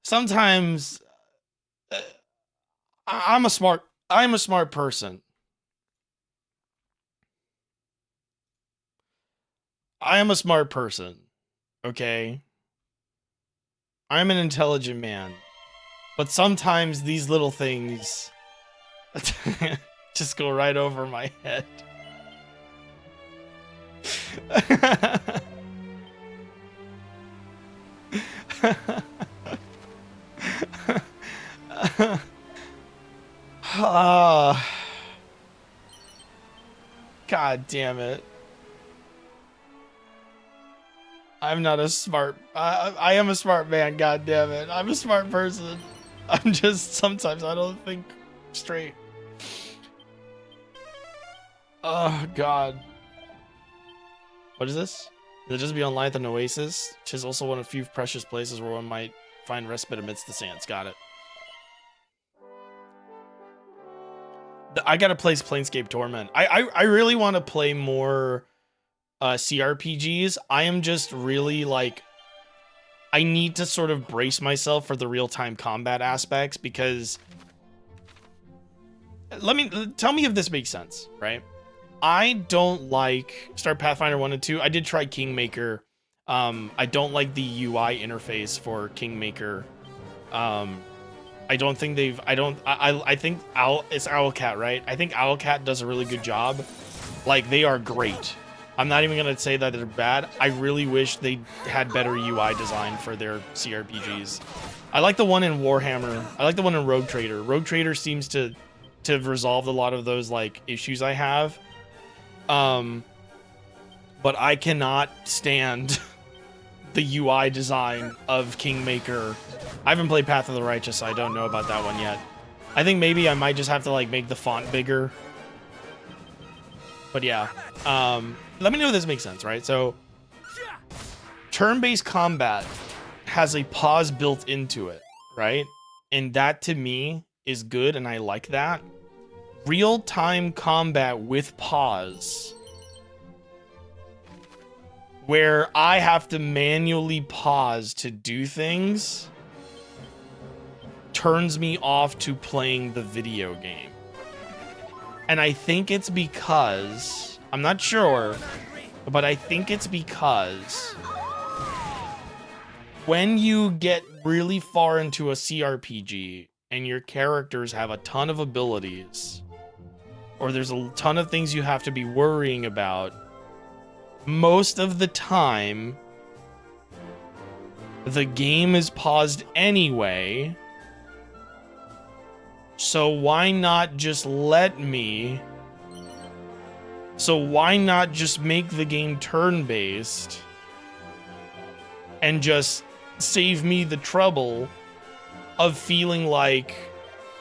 sometimes I'm a smart person. I am a smart person. Okay. I'm an intelligent man. But sometimes these little things just go right over my head. God damn it. I'm not a smart... I am a smart man, god damn it. I'm a smart person. I'm just... Sometimes I don't think straight. Oh, God. What is this? It'll just be on Light and Oasis, which is also one of the few precious places where one might find respite amidst the sands. Got it. I gotta play Planescape Torment. I really want to play more CRPGs. I am just really like, I need to sort of brace myself for the real-time combat aspects because tell me if this makes sense, right? I don't like Pathfinder 1 and 2. I did try Kingmaker. I don't like the UI interface for Kingmaker. I don't think they've, I think it's Owlcat, right? I think Owlcat does a really good job. Like, they are great. I'm not even gonna say that they're bad. I really wish they had better UI design for their CRPGs. I like the one in Warhammer. I like the one in Rogue Trader. Rogue Trader seems to have resolved a lot of those like issues I have. But I cannot stand the UI design of Kingmaker. I haven't played Path of the Righteous, so I don't know about that one yet. I think maybe I might just have to like make the font bigger. But yeah, let me know if this makes sense, right? So turn-based combat has a pause built into it, right? And that to me is good, and I like that. Real-time combat with pause, where I have to manually pause to do things, turns me off to playing the video game. And I think it's because, I'm not sure, but I think it's because when you get really far into a CRPG and your characters have a ton of abilities, or there's a ton of things you have to be worrying about, most of the time, the game is paused anyway. So why not just make the game turn-based and just save me the trouble of feeling like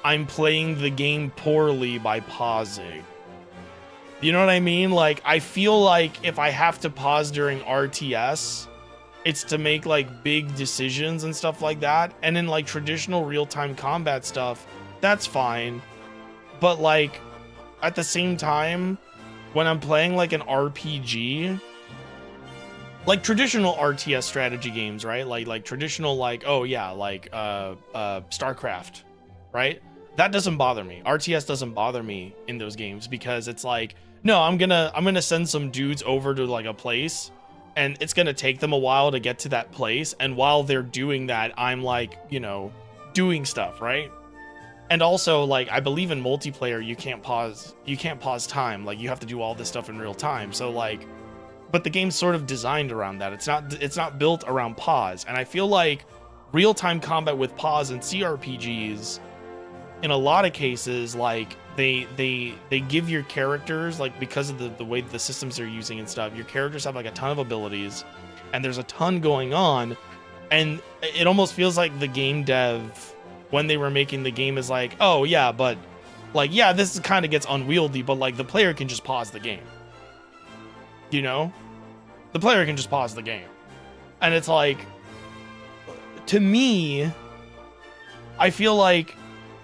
I'm playing the game poorly by pausing? You know what I mean? Like, I feel like if I have to pause during RTS, it's to make like big decisions and stuff like that. And in like traditional real-time combat stuff, that's fine. But like at the same time, when I'm playing like an RPG, like traditional RTS strategy games, right? Like traditional, like, oh yeah, like StarCraft, right? That doesn't bother me. RTS doesn't bother me in those games because it's like, no, I'm gonna send some dudes over to like a place, and it's gonna take them a while to get to that place. And while they're doing that, I'm like, you know, doing stuff, right? And also, like, I believe in multiplayer, you can't pause time. Like, you have to do all this stuff in real time. So like, but the game's sort of designed around that. It's not built around pause. And I feel like real-time combat with pause in CRPGs, in a lot of cases, like they give your characters, like, because of the way the systems they're using and stuff, your characters have like a ton of abilities and there's a ton going on, and it almost feels like the game dev, when they were making the game, is like, oh yeah, but like, yeah, this kind of gets unwieldy, but like the player can just pause the game, you know? The player can just pause the game. And it's like, to me, I feel like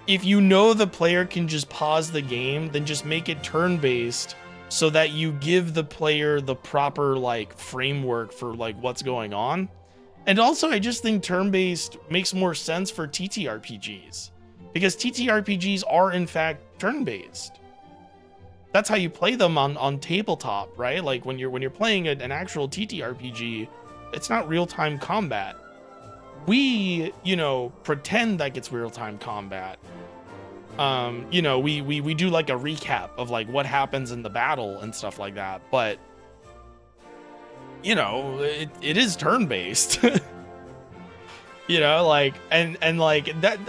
if you know the player can just pause the game, then just make it turn-based so that you give the player the proper like framework for like what's going on. And also, I just think turn-based makes more sense for TTRPGs, because TTRPGs are in fact turn-based. That's how you play them on tabletop, right? Like when you're playing an actual TTRPG, it's not real-time combat. We, you know, pretend like it's real-time combat. You know, we do like a recap of like what happens in the battle and stuff like that, but you know, it is turn-based. You know, like, and like that,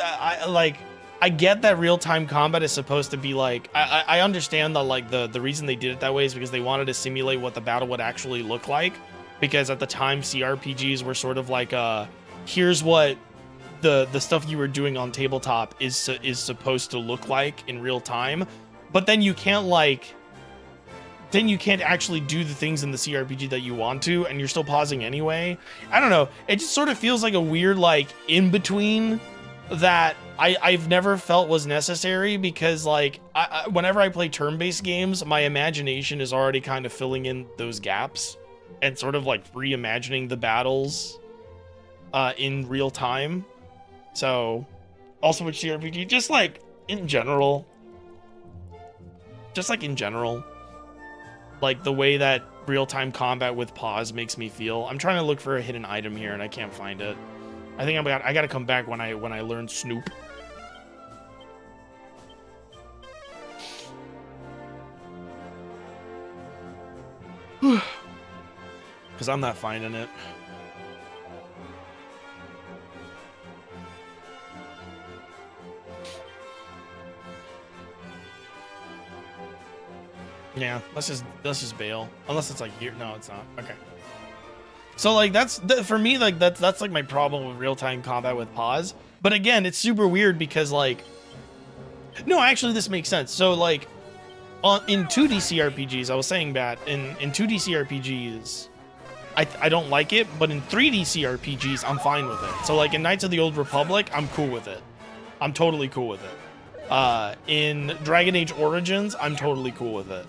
I get that real-time combat is supposed to be like, I understand that like the reason they did it that way is because they wanted to simulate what the battle would actually look like, because at the time CRPGs were sort of like here's what the stuff you were doing on tabletop is supposed to look like in real time, but then you can't actually do the things in the CRPG that you want to, and you're still pausing anyway. I don't know. It just sort of feels like a weird like in between that I've never felt was necessary, because like whenever I play turn-based games, my imagination is already kind of filling in those gaps and sort of like reimagining the battles in real time. So also with CRPG, just like in general, like the way that real-time combat with pause makes me feel. I'm trying to look for a hidden item here and I can't find it. I think I gotta come back when I learn Snoop. because I'm not finding it. Yeah, let's just bail. Unless it's like here. No, it's not. Okay. So like for me, like that's like my problem with real-time combat with pause. But again, it's super weird because like, no, actually this makes sense. So like in 2D CRPGs, I was saying that in 2D CRPGs, I don't like it, but in 3D CRPGs, I'm fine with it. So like in Knights of the Old Republic, I'm cool with it. I'm totally cool with it. In Dragon Age Origins, I'm totally cool with it.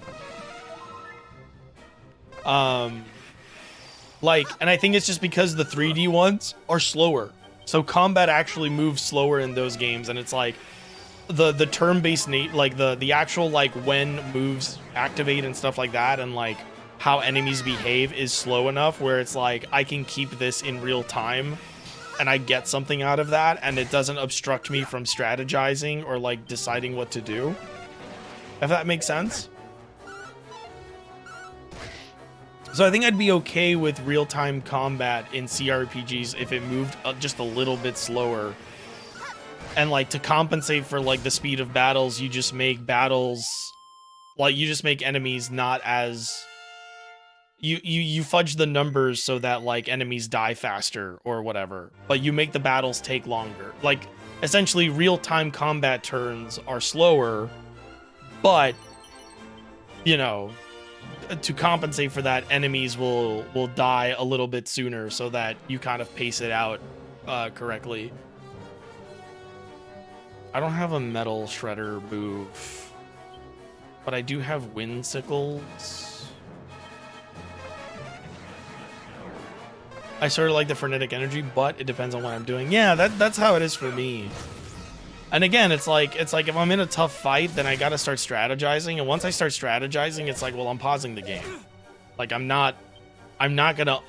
Like, and I think it's just because the 3D ones are slower. So combat actually moves slower in those games, and it's like the turn-based like the actual like when moves activate and stuff like that, and like how enemies behave is slow enough where it's like I can keep this in real time and I get something out of that, and it doesn't obstruct me from strategizing or like deciding what to do. If that makes sense. So I think I'd be okay with real-time combat in CRPGs if it moved just a little bit slower. And like to compensate for like the speed of battles, you just make battles, like you just make enemies not as, you fudge the numbers so that like enemies die faster or whatever, but you make the battles take longer. Like essentially real-time combat turns are slower, but you know, to compensate for that, enemies will die a little bit sooner so that you kind of pace it out correctly. I don't have a metal shredder move, but I do have wind sickles. I sort of like the frenetic energy, but it depends on what I'm doing. Yeah, that's how it is for me. And again, it's like if I'm in a tough fight, then I gotta start strategizing. And once I start strategizing, it's like, well, I'm pausing the game. Like I'm not gonna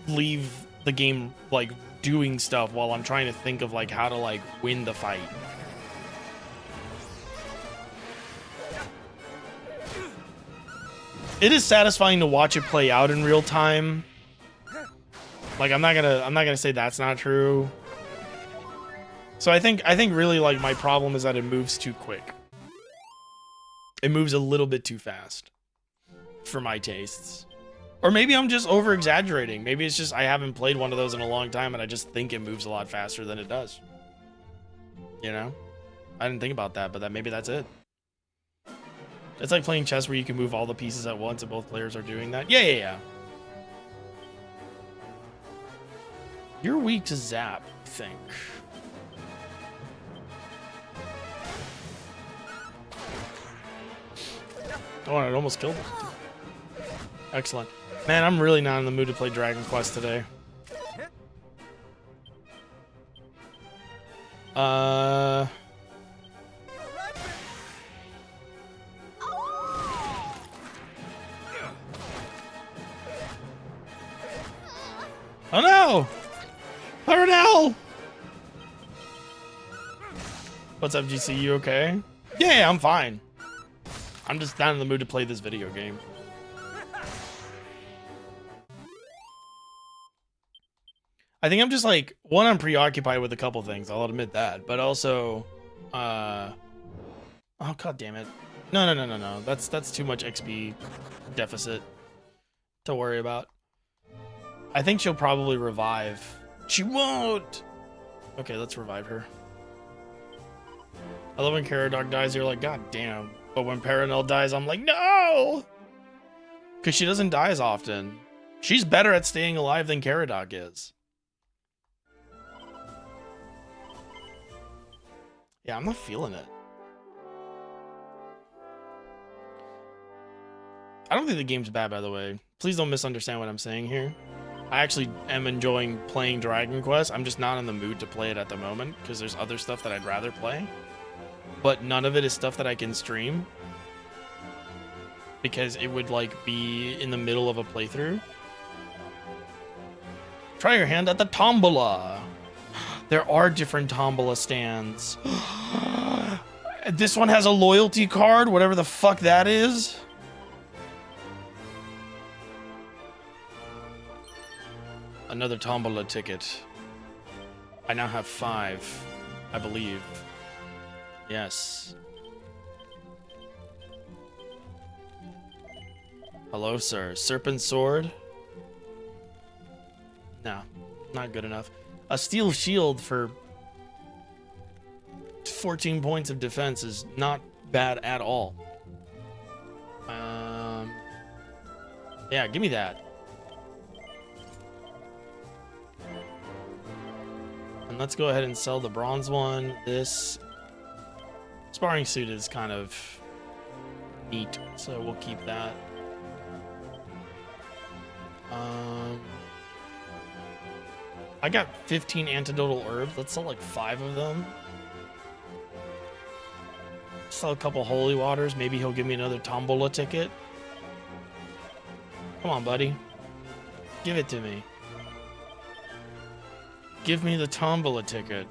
leave the game like doing stuff while I'm trying to think of like how to like win the fight. It is satisfying to watch it play out in real time. Like I'm not gonna say that's not true. So I think really like my problem is that it moves too quick. It moves a little bit too fast for my tastes. Or maybe I'm just over exaggerating. Maybe it's just I haven't played one of those in a long time and I just think it moves a lot faster than it does. You know? I didn't think about that, but maybe that's it. It's like playing chess where you can move all the pieces at once and both players are doing that. Yeah. You're weak to zap, I think. Oh, and it almost killed him. Excellent. Man, I'm really not in the mood to play Dragon Quest today. Oh no! Paranel! What's up, GC? You okay? Yeah, I'm fine. I'm just not in the mood to play this video game. I think I'm just like, one, I'm preoccupied with a couple things, I'll admit that, but also, oh god damn it. No. That's too much XP deficit to worry about. I think she'll probably revive. She won't! Okay, let's revive her. I love when Caradog dies, you're like, god damn. But when Paranel dies, I'm like, no! Because she doesn't die as often. She's better at staying alive than Caradog is. Yeah, I'm not feeling it. I don't think the game's bad, by the way. Please don't misunderstand what I'm saying here. I actually am enjoying playing Dragon Quest. I'm just not in the mood to play it at the moment because there's other stuff that I'd rather play. But none of it is stuff that I can stream because it would like be in the middle of a playthrough. Try your hand at the tombola. There are different tombola stands. This one has a loyalty card, whatever the fuck that is. Another tombola ticket. I now have 5, I believe. Yes. Hello, sir. Serpent sword? No, not good enough. A steel shield for 14 points of defense is not bad at all. Yeah, give me that. And let's go ahead and sell the bronze one. This sparring suit is kind of neat, so we'll keep that. I got 15 antidotal herbs. Let's sell like 5 of them. Sell a couple holy waters. Maybe he'll give me another tombola ticket. Come on, buddy. Give it to me. Give me the tombola ticket.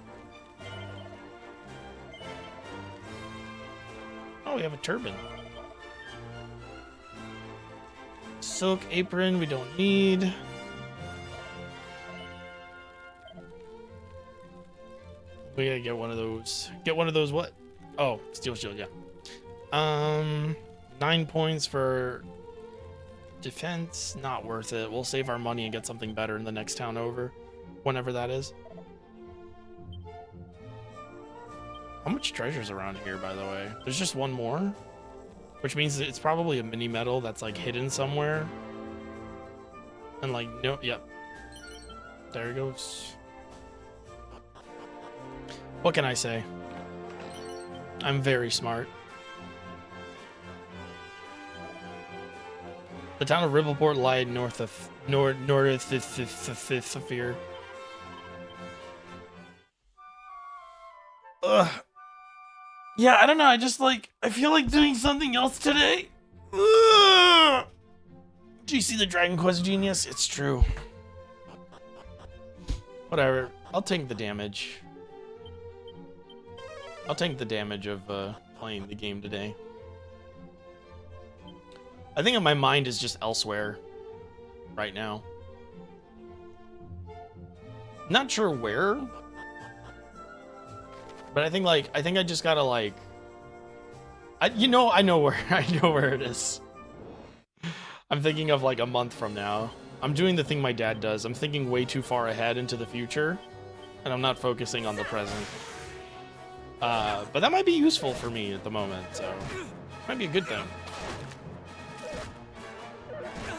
Oh, we have a turban. Silk apron we don't need. We gotta get one of those. Get one of those what? Oh, steel shield, yeah. 9 points for defense. Not worth it. We'll save our money and get something better in the next town over. Whenever that is. How much treasure's around here, by the way? There's just one more? Which means it's probably a mini medal that's like hidden somewhere. And like, no, yep. There it goes. What can I say? I'm very smart. The town of Rippleport lied north of Saphir. Ugh. Yeah, I don't know. I just like, I feel like doing something else today. Ugh. Do you see the Dragon Quest genius? It's true. Whatever. I'll take the damage. I'll take the damage of playing the game today. I think my mind is just elsewhere right now. Not sure where, but I think I just gotta like, I know where it is. I'm thinking of like a month from now. I'm doing the thing my dad does. I'm thinking way too far ahead into the future, and I'm not focusing on the present. But that might be useful for me at the moment, so might be a good thing.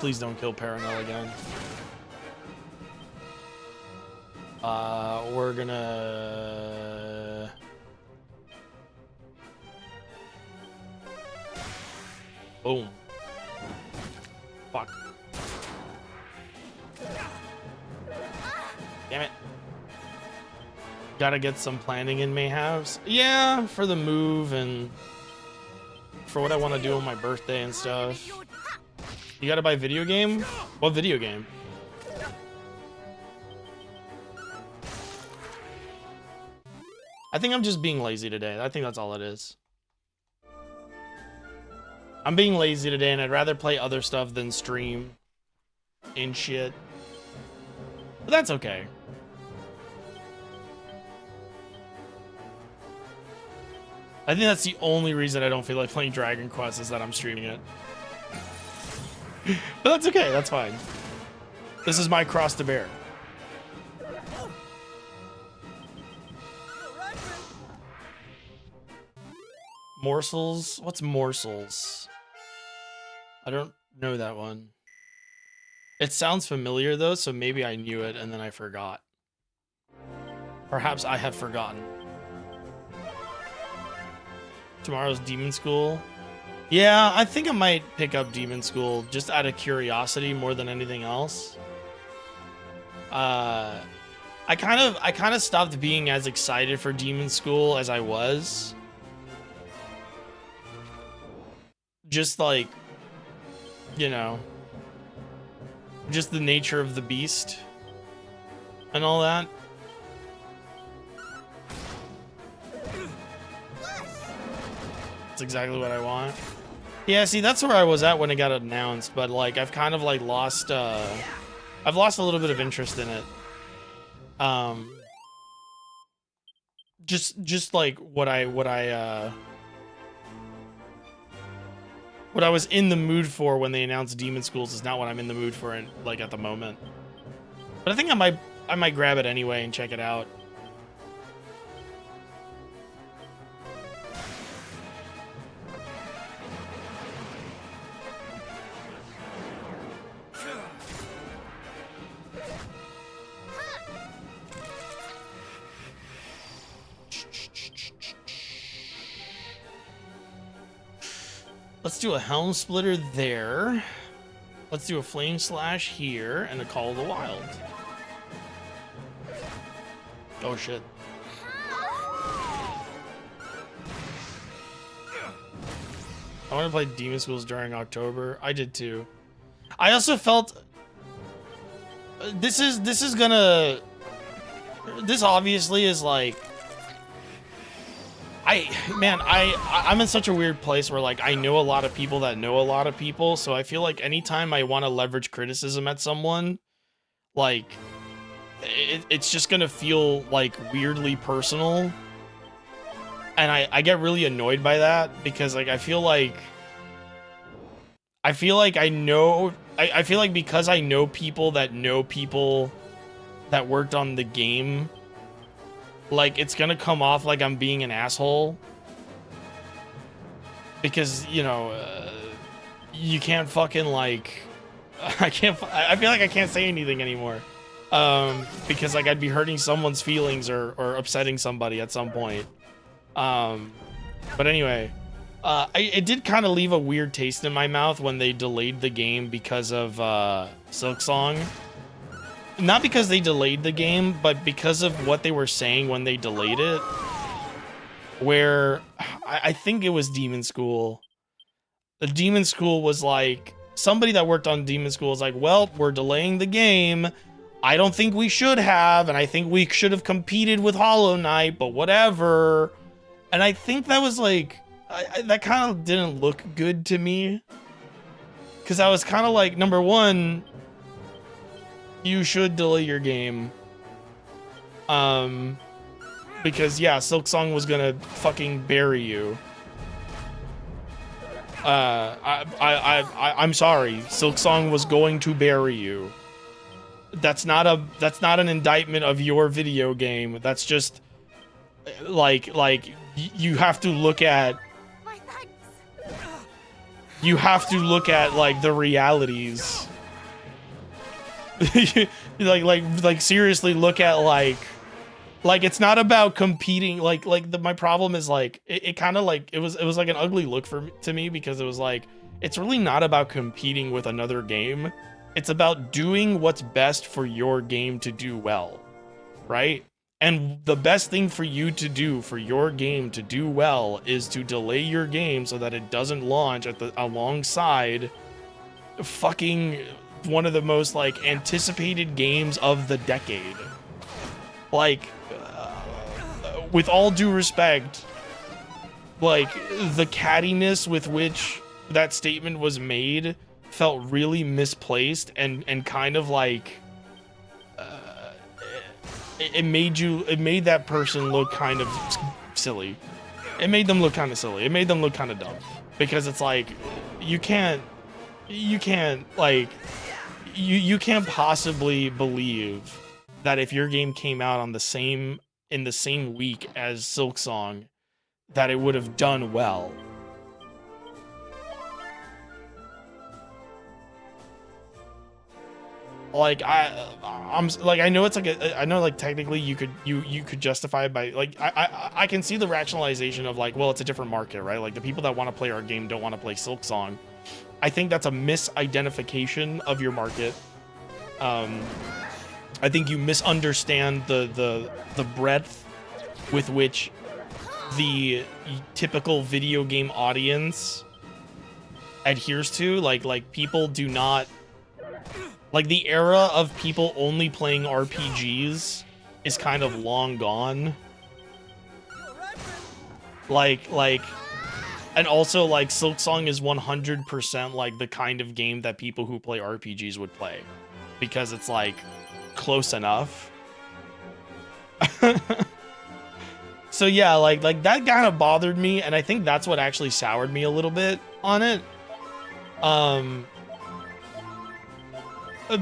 Please don't kill Paranel again. We're gonna... Boom. Fuck. Damn it. Gotta get some planning in Mayhaves. Yeah, for the move and for what I want to do on my birthday and stuff. You gotta buy video game? What video game? I think I'm just being lazy today. I think that's all it is. I'm being lazy today and I'd rather play other stuff than stream and shit. But that's okay. I think that's the only reason I don't feel like playing Dragon Quest is that I'm streaming it. But that's okay, that's fine. This is my cross to bear. Morsels? What's morsels? I don't know that one. It sounds familiar though, so maybe I knew it and then I forgot. Perhaps I have forgotten. Tomorrow's Demon School. Yeah, I think I might pick up Demon School just out of curiosity more than anything else. I kind of stopped being as excited for Demon School as I was. Just like, you know, just the nature of the beast and all that. That's exactly what I want. Yeah, see, that's where I was at when it got announced, but like I've kind of like lost I've I've lost a little bit of interest in it. Just like what I was in the mood for when they announced Demon Schools is not what I'm in the mood for like at the moment. But I think I might grab it anyway and check it out. Let's do a Helm Splitter there. Let's do a Flame Slash here and a Call of the Wild. Oh shit. I want to play Demon Schools during October. I did too. I also felt this obviously is like I'm in such a weird place where like I know a lot of people that know a lot of people, so I feel like anytime I want to leverage criticism at someone, like it's just gonna feel like weirdly personal, and I get really annoyed by that because like I feel like because I know people that worked on the game, like it's gonna come off like I'm being an asshole because you you can't fucking like I feel like I can't say anything anymore because like I'd be hurting someone's feelings or upsetting somebody at some point. But anyway, it did kind of leave a weird taste in my mouth when they delayed the game because of Silksong. Not because they delayed the game, but because of what they were saying when they delayed it. Where I think it was Demon School. The Demon School was like, somebody that worked on Demon School was like, well, we're delaying the game. I don't think we should have, and I think we should have competed with Hollow Knight, but whatever. And I think that was like, that kind of didn't look good to me. Because I was kind of like, number one, you should delay your game. Because yeah, Silksong was gonna fucking bury you. I'm sorry, Silksong was going to bury you. That's not an indictment of your video game. That's just like you have to look at like the realities. like seriously look at like it's not about competing. My problem is like it kind of like it was like an ugly look to me because it was like it's really not about competing with another game. It's about doing what's best for your game to do well, right? And the best thing for you to do for your game to do well is to delay your game so that it doesn't launch alongside fucking one of the most like anticipated games of the decade. Like with all due respect, like the cattiness with which that statement was made felt really misplaced and kind of like it made that person look kind of silly. It made them look kind of silly. It made them look kind of dumb because it's like you can't like you can't possibly believe that if your game came out in the same week as Silksong that it would have done well. Like I'm like I know it's like I know like technically you could justify it by like I can see the rationalization of like, well, it's a different market, right? Like the people that want to play our game don't want to play Silksong. I think that's a misidentification of your market. I think you misunderstand the breadth with which the typical video game audience adheres to. Like people do not like the era of people only playing RPGs is kind of long gone. Like and also like Silksong is 100% like the kind of game that people who play RPGs would play. because it's like close enough. So yeah, like that kind of bothered me, and I think that's what actually soured me a little bit on it.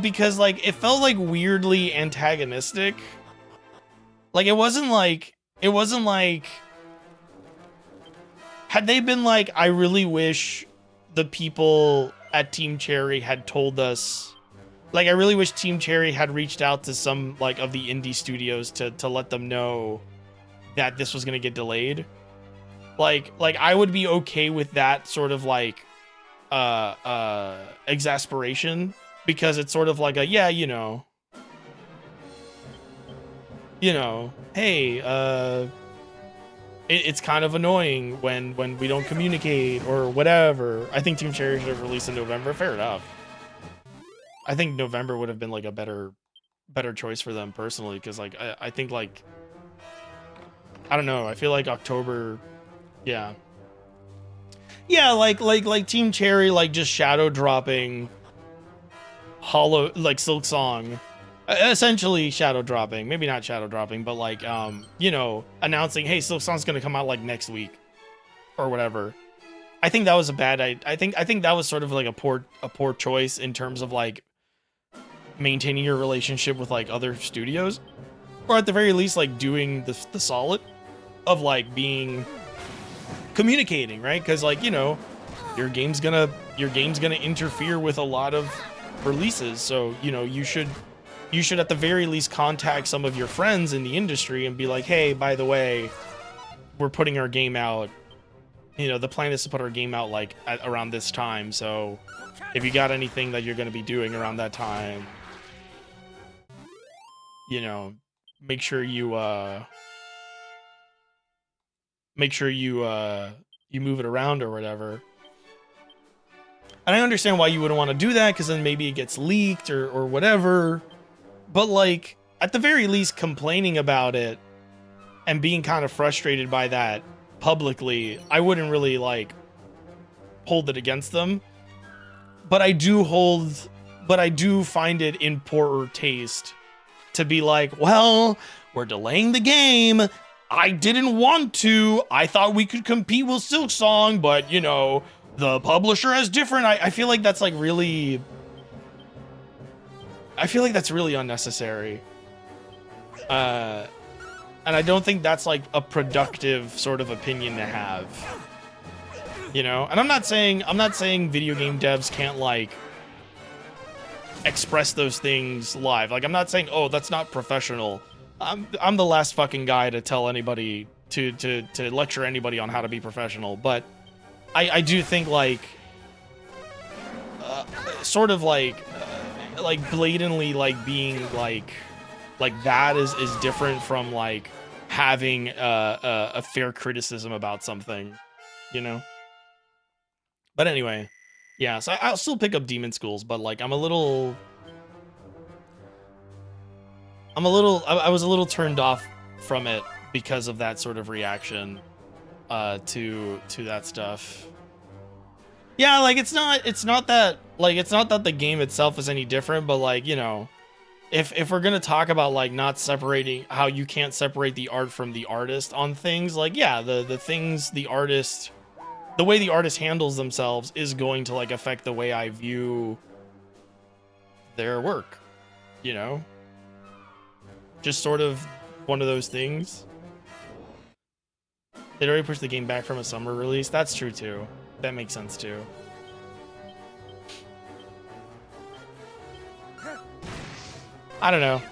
Because like it felt like weirdly antagonistic. Like it wasn't like had they been like, I really wish the people at Team Cherry had told us, like I really wish Team Cherry had reached out to some like of the indie studios to let them know that this was going to get delayed. Like I would be okay with that sort of like exasperation, because it's sort of like a, yeah, you know, hey, it's kind of annoying when we don't communicate or whatever. I think Team Cherry should have released in November. Fair enough. I think November would have been like a better choice for them personally, because like I think like, I don't know, I feel like October, yeah, like Team Cherry like just shadow dropping Hollow, like Silk Song, essentially shadow dropping, maybe not shadow dropping, but like you know, announcing, hey, Silk Song's gonna come out like next week or whatever. I think that was a bad, I think that was sort of like a poor choice in terms of like maintaining your relationship with like other studios, or at the very least like doing the solid of like communicating, right? Because like, you know, your game's gonna interfere with a lot of releases, so you know, you should at the very least contact some of your friends in the industry and be like, hey, by the way, we're putting our game out, you know, the plan is to put our game out like around this time, so if you got anything that you're going to be doing around that time, you know, make sure you you move it around or whatever. And I understand why you wouldn't want to do that, because then maybe it gets leaked or whatever. But like, at the very least, complaining about it and being kind of frustrated by that publicly, I wouldn't really like hold it against them. But I do find it in poorer taste to be like, well, we're delaying the game. I didn't want to. I thought we could compete with Silk Song, but you know, the publisher has different. I feel like that's like really, I feel like that's really unnecessary. And I don't think that's like a productive sort of opinion to have. You know, and I'm not saying video game devs can't like express those things live. Like, I'm not saying, oh, that's not professional. I'm the last fucking guy to tell anybody to lecture anybody on how to be professional, but I do think like sort of like blatantly like being like that is different from like having a fair criticism about something, you know. But anyway, yeah, so I'll still pick up Demon Schools, but like I was a little turned off from it because of that sort of reaction to that stuff. Yeah, like it's not that the game itself is any different, but like, you know, if we're gonna talk about like not separating, how you can't separate the art from the artist on things, like yeah, the things the artist, the way the artist handles themselves is going to like affect the way I view their work, you know? Just sort of one of those things. They'd already pushed the game back from a summer release. That's true too. That makes sense too. I don't know.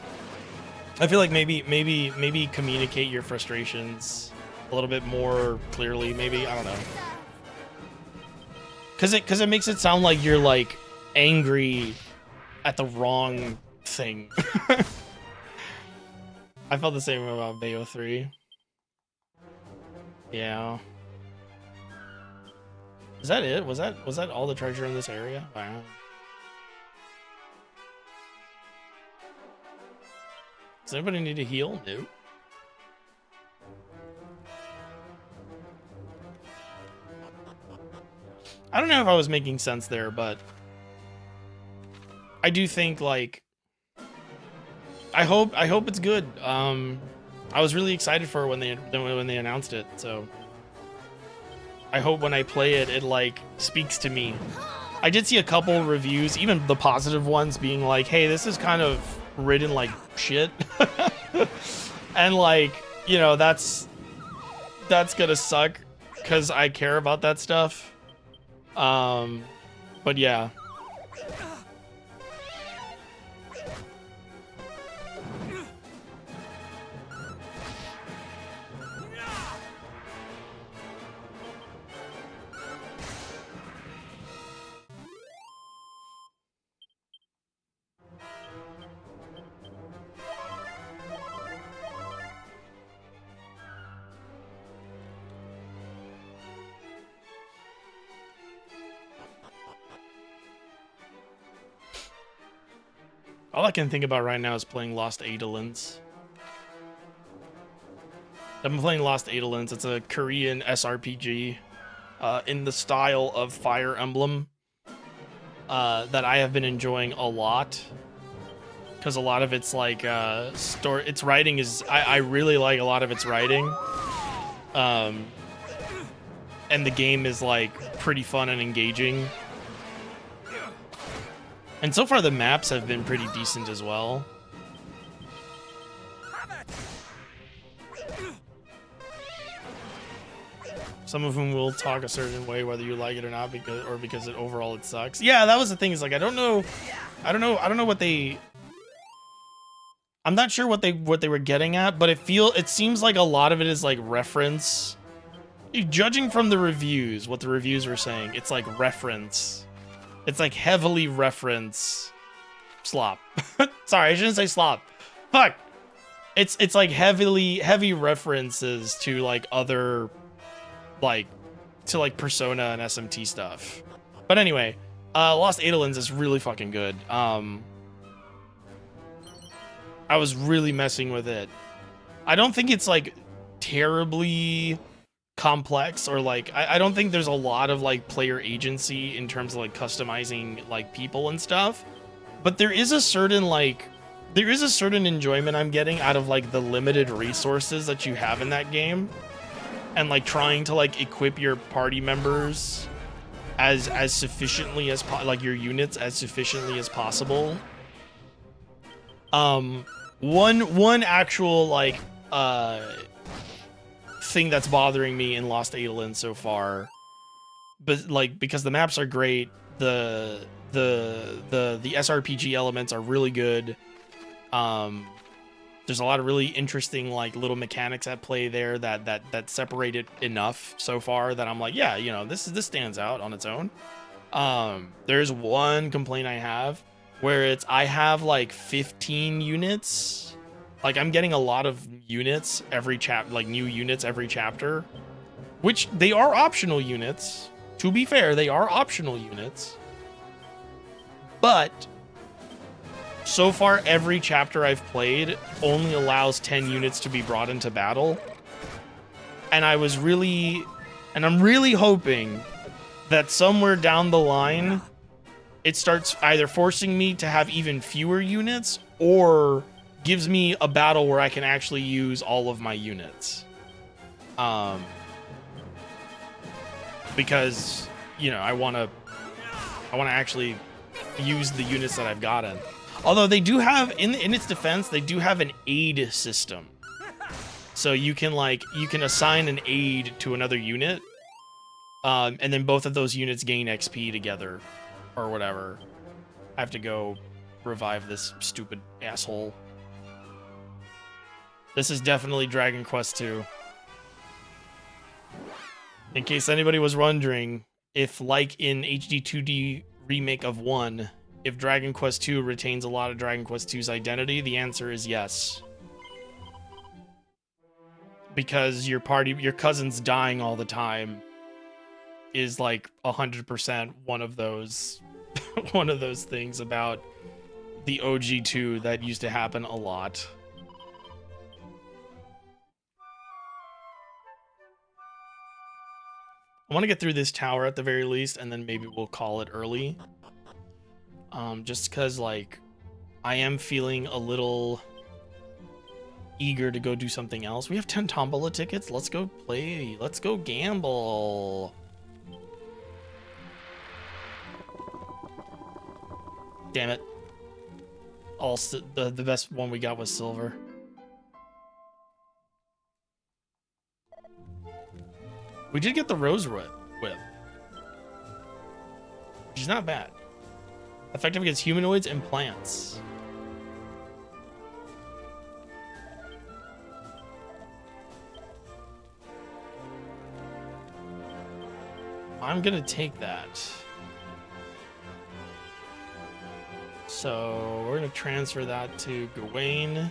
I feel like maybe communicate your frustrations a little bit more clearly. Maybe, I don't know. Cause it makes it sound like you're like angry at the wrong thing. I felt the same way about Bayo 3. Yeah. Is that it? Was that all the treasure in this area? Wow. Does anybody need to heal? No. I don't know if I was making sense there, but I do think like I hope it's good. I was really excited for it when they announced it, so I hope when I play it, it like speaks to me. I did see a couple reviews, even the positive ones, being like, "Hey, this is kind of written like shit," and like, you know, that's gonna suck because I care about that stuff. But yeah. All I can think about right now is playing Lost Eidolons. I've been playing Lost Eidolons. It's a Korean SRPG in the style of Fire Emblem that I have been enjoying a lot. Because a lot of its like its writing is I really like a lot of its writing. And the game is like pretty fun and engaging. And so far the maps have been pretty decent as well. Some of them will talk a certain way whether you like it or not, because it overall it sucks. Yeah, that was the thing, is like I don't know what they, I'm not sure what they were getting at, but it seems like a lot of it is like reference. Judging from the reviews, what the reviews were saying, it's like reference. It's like heavily reference slop. Sorry, I shouldn't say slop. Fuck. It's like heavy references to like other to like Persona and SMT stuff. But anyway, Lost Eidolons is really fucking good. I was really messing with it. I don't think it's like terribly complex, or like I don't think there's a lot of like player agency in terms of like customizing like people and stuff, but there is a certain enjoyment I'm getting out of like the limited resources that you have in that game, and like trying to like equip your party members as sufficiently as like your units as sufficiently as possible. One actual like thing that's bothering me in Lost Eidolons so far, but like because the maps are great, the SRPG elements are really good. There's a lot of really interesting like little mechanics at play there that separate it enough so far that I'm like, yeah, you know, this stands out on its own. There's one complaint I have where I have like 15 units. Like I'm getting a lot of units every new units every chapter, which they are optional units. To be fair, they are optional units. But so far, every chapter I've played only allows 10 units to be brought into battle. And I'm really hoping that somewhere down the line, it starts either forcing me to have even fewer units or gives me a battle where I can actually use all of my units. Because, you know, I want to actually use the units that I've gotten. Although they do have, in its defense, they do have an aid system. So you can assign an aid to another unit, and then both of those units gain XP together, or whatever. I have to go revive this stupid asshole. This is definitely Dragon Quest II. In case anybody was wondering, if like in HD 2D remake of 1, if Dragon Quest II retains a lot of Dragon Quest II's identity, the answer is yes. Because your cousin's dying all the time is like 100% one of those things about the OG 2 that used to happen a lot. I want to get through this tower at the very least, and then maybe we'll call it early. Just because, like, I am feeling a little eager to go do something else. We have 10 Tombola tickets. Let's go play. Let's go gamble. Damn it. The best one we got was silver. We did get the rose whip, which is not bad. Effective against humanoids and plants. I'm gonna take that. So we're gonna transfer that to Gawain.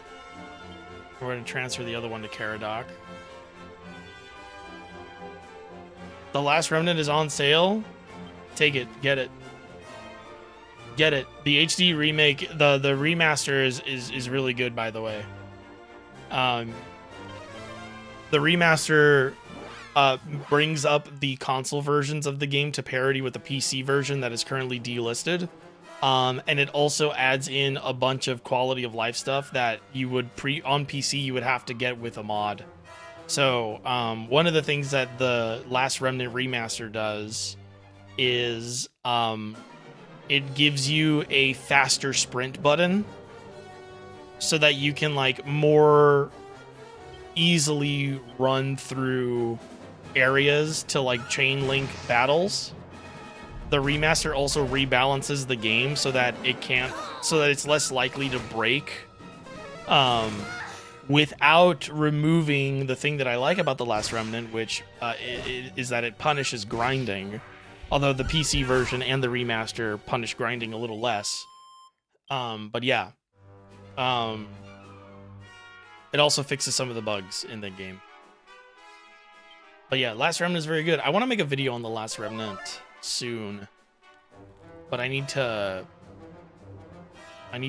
We're gonna transfer the other one to Caradoc. The Last Remnant is on sale. Take it, get it. Get it. The HD remake, the remaster is really good, by the way. The remaster brings up the console versions of the game to parity with the PC version that is currently delisted. And it also adds in a bunch of quality of life stuff that you would on PC you would have to get with a mod. So one of the things that the Last Remnant remaster does is it gives you a faster sprint button so that you can like more easily run through areas to like chain link battles. The remaster also rebalances the game so that it's less likely to break without removing the thing that I like about The Last Remnant, which is that it punishes grinding. Although the PC version and the remaster punish grinding a little less. But yeah. It also fixes some of the bugs in the game. But yeah, Last Remnant is very good. I want to make a video on The Last Remnant soon. But I need to... I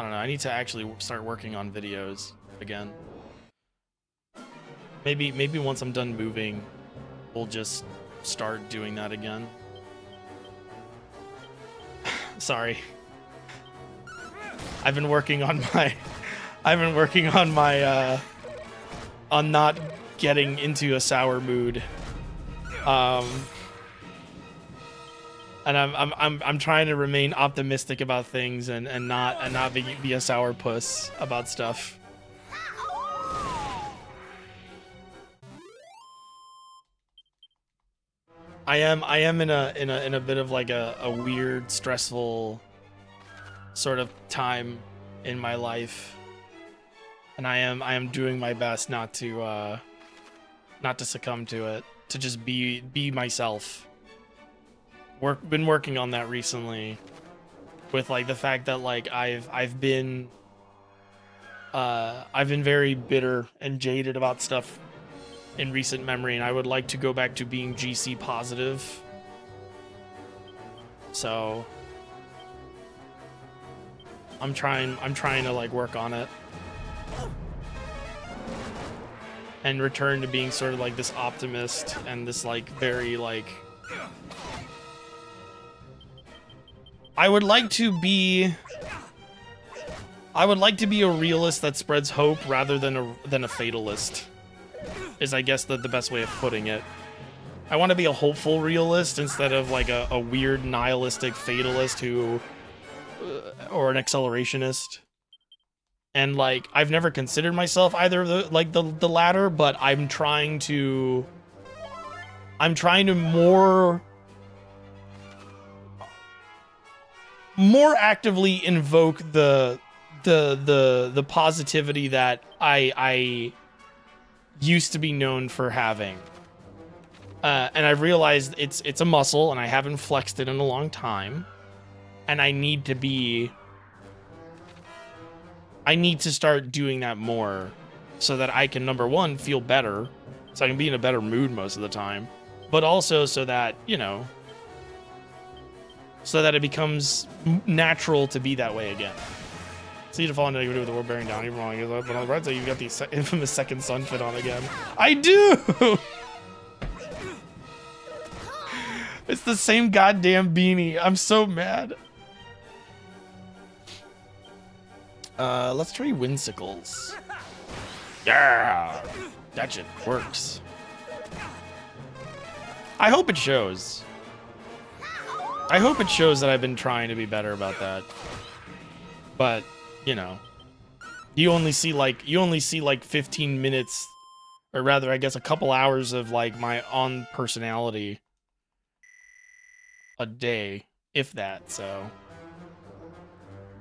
don't know, I need to actually start working on videos again. Maybe once I'm done moving, we'll just start doing that again. Sorry. I've been working on my on not getting into a sour mood. And I'm trying to remain optimistic about things and not be a sourpuss about stuff. I am in a bit of like a weird, stressful sort of time in my life, and I am doing my best not to succumb to it, to just be myself. Been working on that recently, with like the fact that like I've been very bitter and jaded about stuff in recent memory, and I would like to go back to being GC positive. So I'm trying to like work on it and return to being sort of like this optimist and this like very like I would like to be a realist that spreads hope rather than a fatalist. Is I guess the best way of putting it. I want to be a hopeful realist instead of like a weird nihilistic fatalist who or an accelerationist. And like I've never considered myself either of the latter, but I'm trying to more actively invoke the positivity that I used to be known for having. And I've realized it's a muscle and I haven't flexed it in a long time. And I need to start doing that more so that I can, number one, feel better. So I can be in a better mood most of the time. But also so that, you know, so that it becomes natural to be that way again. See to fall into negativity with the world bearing down, even wrong. But on the right side, you've got the infamous second sun fit on again. I do! It's the same goddamn beanie. I'm so mad. Let's try Whimsicles. Yeah, that shit works. I hope it shows. I hope it shows that I've been trying to be better about that. But, you know, you only see like 15 minutes, or rather, I guess a couple hours of like my on personality a day, if that. So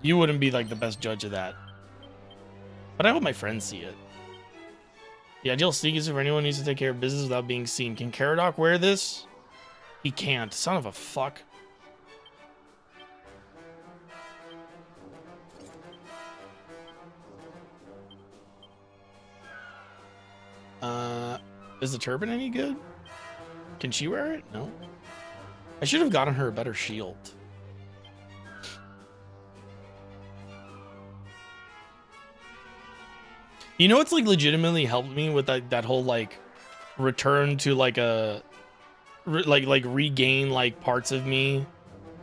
you wouldn't be like the best judge of that. But I hope my friends see it. The ideal sneak is if anyone needs to take care of business without being seen. Can Caradoc wear this? He can't. Son of a fuck. Is the turban any good? Can she wear it? No. I should have gotten her a better shield. You know what's like legitimately helped me with that whole like return to like a like regain like parts of me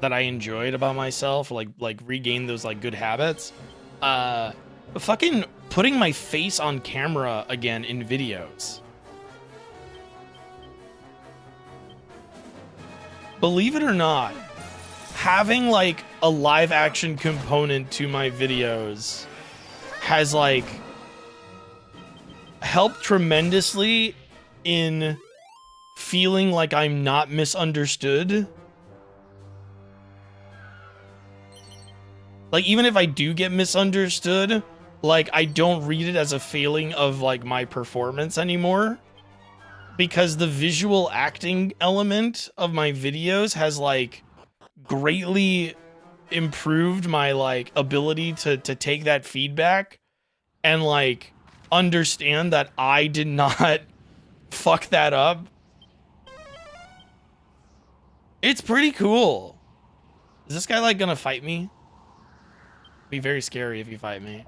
that I enjoyed about myself, like regain those like good habits. Fucking putting my face on camera again in videos. Believe it or not, having like a live action component to my videos has like helped tremendously in feeling like I'm not misunderstood. Like, even if I do get misunderstood, like, I don't read it as a failing of like my performance anymore, because the visual acting element of my videos has like greatly improved my like ability to take that feedback and like understand that I did not fuck that up. It's pretty cool. Is this guy like gonna fight me? Be very scary if you fight me.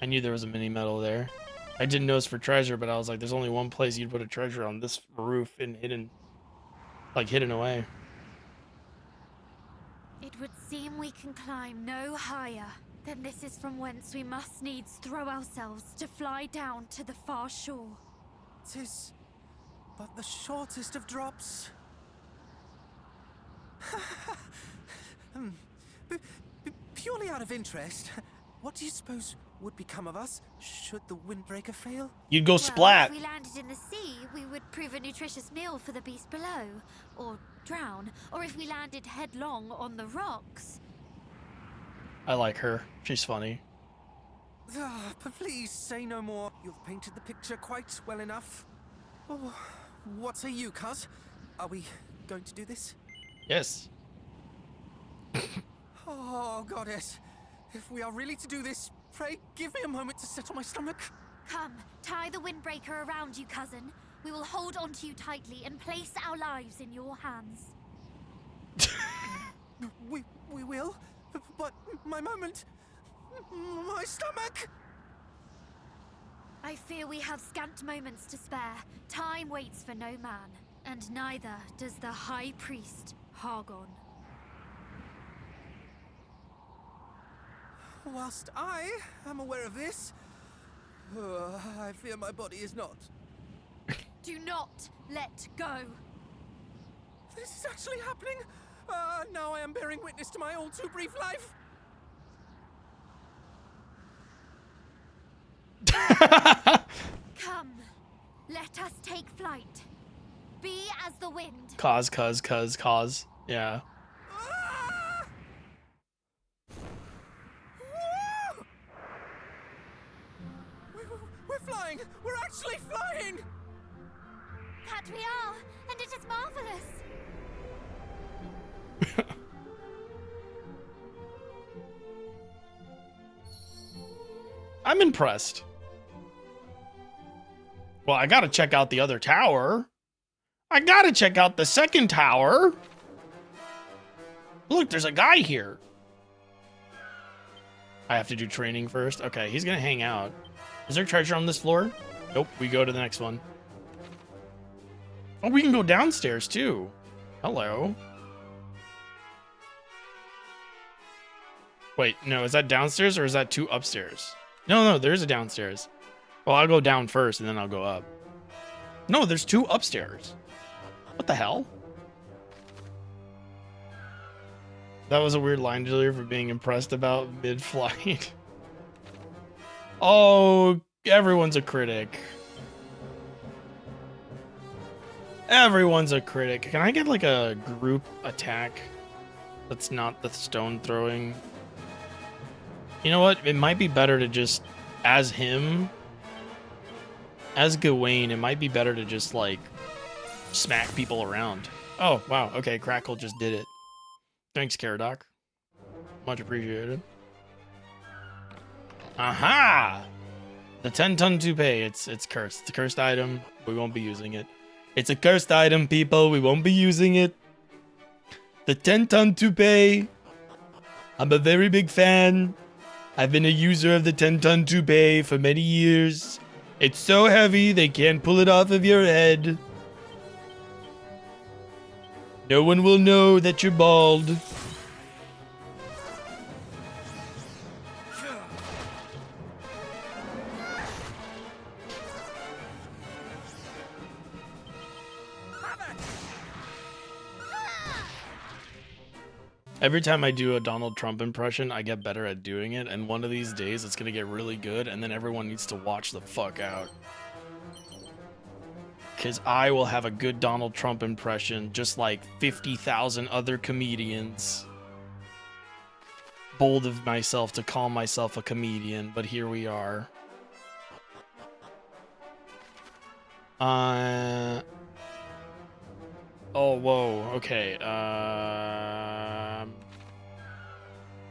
I knew there was a mini medal there. I didn't notice for treasure, but I was like, there's only one place you'd put a treasure on this roof and hidden away. It would seem we can climb no higher. Then this is from whence we must needs throw ourselves to fly down to the far shore. 'Tis but the shortest of drops. Purely out of interest, what do you suppose would become of us should the windbreaker fail? You'd go Well, splat. if we landed in the sea, we would prove a nutritious meal for the beast below, or drown. Or if we landed headlong on the rocks. I like her. She's funny. But please say no more. You've painted the picture quite well enough. Oh, what say you, cuz? Are we going to do this? Yes. Oh, goddess. If we are really to do this, pray give me a moment to settle my stomach. Come, tie the windbreaker around you, cousin. We will hold onto you tightly and place our lives in your hands. We will? But my moment... My stomach! I fear we have scant moments to spare. Time waits for no man, and neither does the High Priest, Hargon. Whilst I am aware of this, I fear my body is not. Do not let go. This is actually happening? Now I am bearing witness to my all too brief life. Come, let us take flight. Be as the wind. Cause. Yeah. Ah! We're flying! We're actually flying! That we are, and it is marvelous. I'm impressed. Well, I gotta check out the other tower. I gotta check out the second tower. Look, there's a guy here. I have to do training first. Okay, he's gonna hang out. Is there treasure on this floor? Nope, we go to the next one. Oh, we can go downstairs too. Hello. Wait, no, is that downstairs or is that 2 upstairs? No, there's a downstairs. Well, I'll go down first and then I'll go up. No, there's 2 upstairs. What the hell? That was a weird line delivery for being impressed about mid-flight. Oh, everyone's a critic. Everyone's a critic. Can I get like a group attack that's not the stone throwing? You know what? It might be better to just, as him, as Gawain, it might be better to just like smack people around. Oh, wow. Okay, Crackle just did it. Thanks, Caradoc. Much appreciated. Aha! The 10-ton toupee. It's cursed. It's a cursed item. We won't be using it. It's a cursed item, people. We won't be using it. The 10-ton toupee. I'm a very big fan. I've been a user of the 10-ton toupee for many years. It's so heavy, they can't pull it off of your head. No one will know that you're bald. Every time I do a Donald Trump impression, I get better at doing it, and one of these days it's gonna get really good, and then everyone needs to watch the fuck out. Because I will have a good Donald Trump impression, just like 50,000 other comedians. Bold of myself to call myself a comedian, but here we are. Oh, whoa, okay.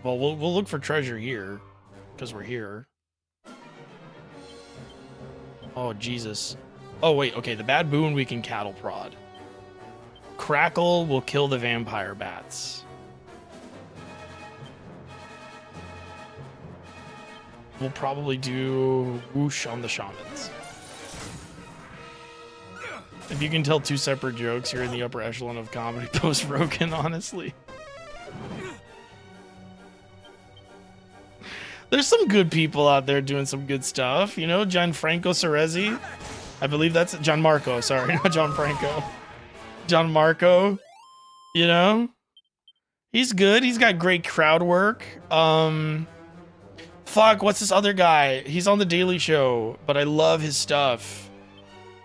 Well, we'll look for treasure here, because we're here. Oh, Jesus. Oh, wait, okay, the bad boon we can cattle prod. Crackle will kill the vampire bats. We'll probably do whoosh on the shamans. If you can tell 2 separate jokes, you're in the upper echelon of comedy post-Rogan, honestly. There's some good people out there doing some good stuff, you know, Gianfranco Cerezi. I believe that's Gianmarco, sorry, not Gianfranco. Gianmarco, you know? He's good, he's got great crowd work. Fuck, what's this other guy? He's on The Daily Show, but I love his stuff.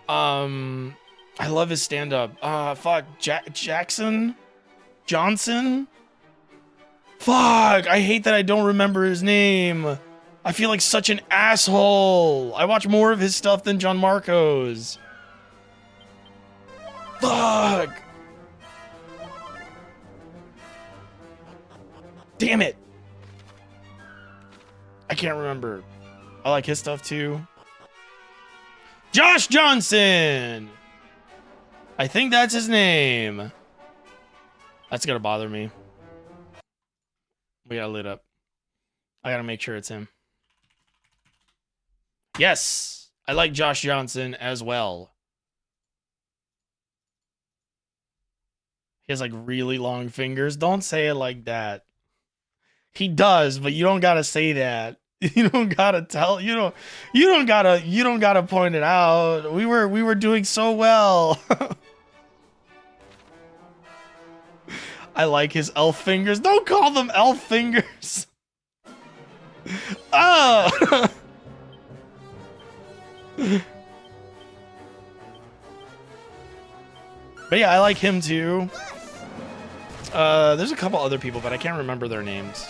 I love his stand-up. Fuck, Jackson? Johnson? Fuck, I hate that I don't remember his name. I feel like such an asshole. I watch more of his stuff than Gianmarco's. Fuck. Damn it. I can't remember. I like his stuff too. Josh Johnson. I think that's his name. That's gonna bother me. We got lit up. I gotta make sure it's him. Yes, I like Josh Johnson as well. He has like really long fingers. Don't say it like that. He does, but you don't gotta say that. You don't gotta tell. You don't gotta point it out. We were doing so well. I like his elf fingers. Don't call them elf fingers. Oh. But yeah, I like him too. There's a couple other people, but I can't remember their names.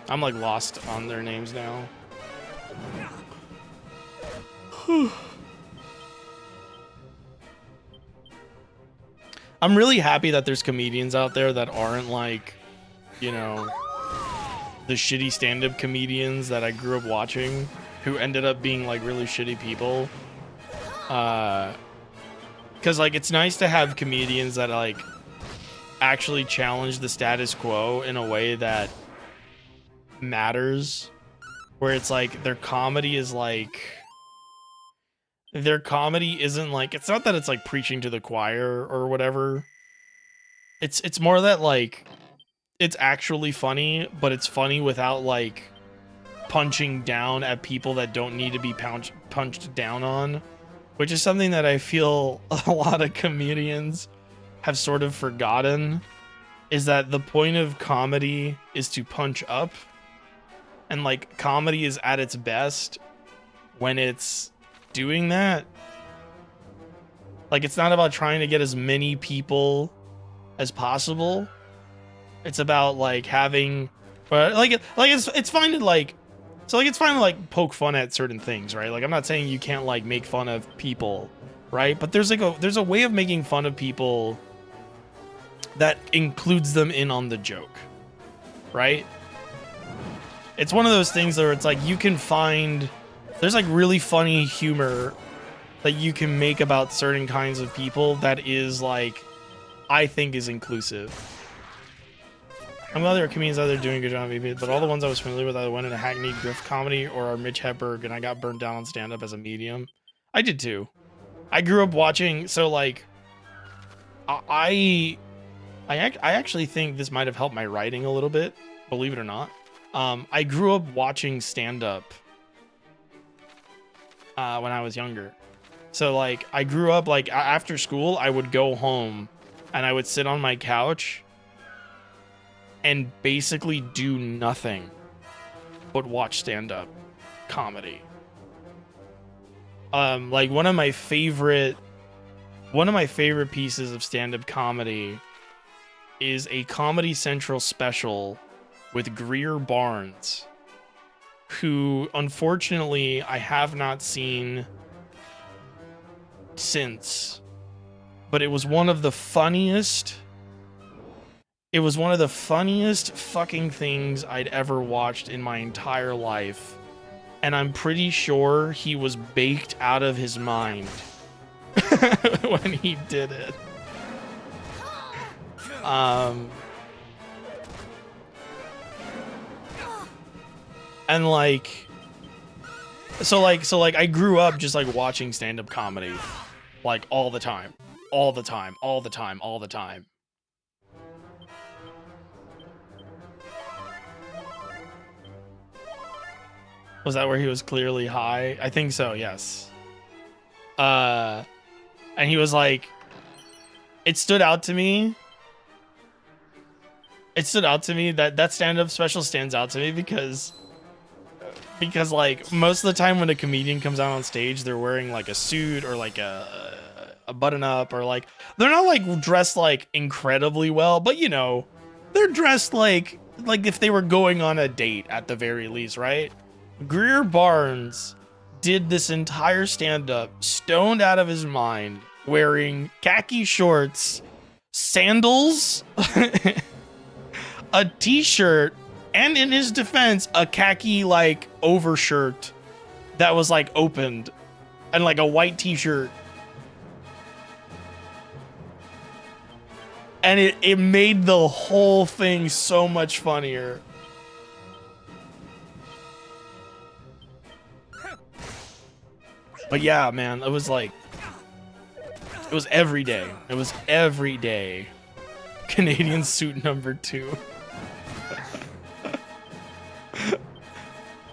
I'm like lost on their names now. I'm really happy that there's comedians out there that aren't like, you know, the shitty stand-up comedians that I grew up watching who ended up being like really shitty people. Cause like it's nice to have comedians that like actually challenge the status quo in a way that matters, where it's like their comedy is like, their comedy isn't like, it's not that it's like preaching to the choir or whatever. It's more that like it's actually funny, but it's funny without like punching down at people that don't need to be punched down on, which is something that I feel a lot of comedians have sort of forgotten, is that the point of comedy is to punch up, and like comedy is at its best when it's doing that. Like, it's not about trying to get as many people as possible. It's about like having, it's fine to like, so like it's fine to like poke fun at certain things, right? Like, I'm not saying you can't like make fun of people, right? But there's a way of making fun of people that includes them in on the joke, right? It's one of those things where it's like you can find, there's like really funny humor that you can make about certain kinds of people that is like, I think is inclusive. I'm glad there are comedians out there doing a good job, but all the ones I was familiar with either went into hackneyed grift comedy or are Mitch Hedberg, and I got burnt down on stand-up as a medium. I did too. I grew up watching, so like, I actually think this might have helped my writing a little bit, believe it or not. I grew up watching stand-up when I was younger. So like, I grew up like after school, I would go home and I would sit on my couch and basically do nothing but watch stand-up comedy. Like one of my favorite pieces of stand-up comedy is a Comedy Central special with Greer Barnes, who unfortunately I have not seen since, but it was one of the funniest fucking things I'd ever watched in my entire life, and I'm pretty sure he was baked out of his mind when he did it. And like, so I grew up just like watching stand-up comedy, like all the time. Was that where he was clearly high? I think so, yes. And he was like, it stood out to me that stand-up special stands out to me because like most of the time when a comedian comes out on stage, they're wearing like a suit or like a button up, or like they're not like dressed like incredibly well, but you know, they're dressed like if they were going on a date at the very least, right? Greer Barnes did this entire stand-up stoned out of his mind, wearing khaki shorts, sandals, a t-shirt, and in his defense, a khaki like overshirt that was like opened, and like a white t-shirt. And it made the whole thing so much funnier. But yeah, man, it was every day. It was every day. Canadian suit number 2.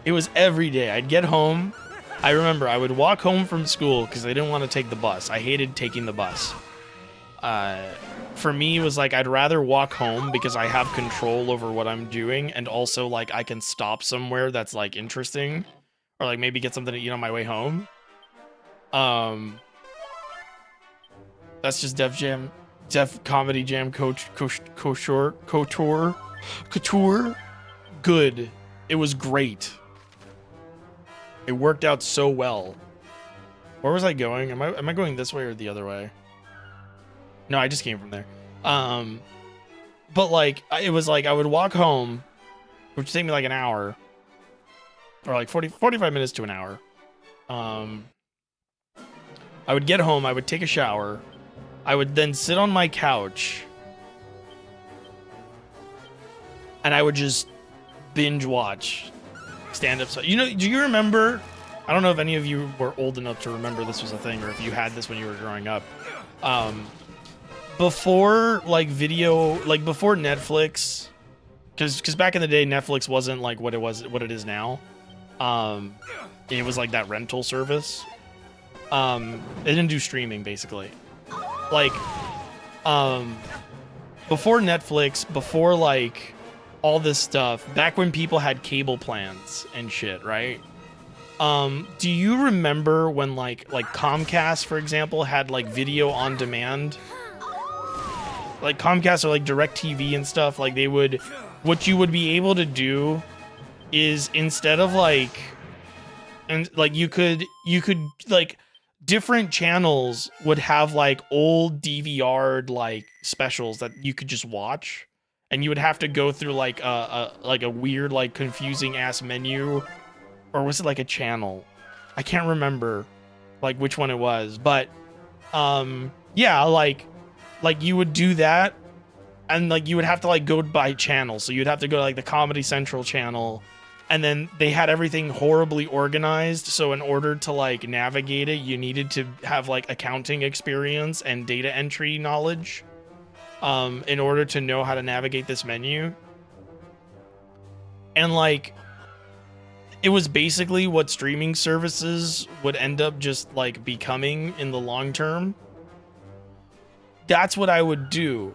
It was every day. I'd get home. I remember I would walk home from school because I didn't want to take the bus. I hated taking the bus. For me, it was like I'd rather walk home because I have control over what I'm doing, and also like I can stop somewhere that's like interesting, or like maybe get something to eat on my way home. That's just Def Comedy Jam Couture. Good. It was great. It worked out so well. Where was I going? Am I going this way or the other way? No, I just came from there. But like, it was like I would walk home, which would take me like an hour, or like 45 minutes to an hour. I would get home, I would take a shower, I would then sit on my couch, and I would just binge watch stand-up stuff. You know, do you remember, I don't know if any of you were old enough to remember this was a thing, or if you had this when you were growing up. Before like video, like before Netflix because back in the day, Netflix wasn't like what it is now. It was like that rental service. It didn't do streaming basically. Like, before Netflix, before like all this stuff, back when people had cable plans and shit, right? Do you remember when like Comcast, for example, had like video on demand? Like Comcast or like DirecTV and stuff, like they would, what you would be able to do is instead of like, and like you could like different channels would have like old DVR'd like specials that you could just watch, and you would have to go through like a weird like confusing ass menu, or was it like a channel? I can't remember like which one it was, but yeah, like you would do that, and like you would have to like go by channel, so you'd have to go to like the Comedy Central channel, and then they had everything horribly organized, so in order to like navigate it, you needed to have like accounting experience and data entry knowledge in order to know how to navigate this menu. And like it was basically what streaming services would end up just like becoming in the long term. That's what I would do,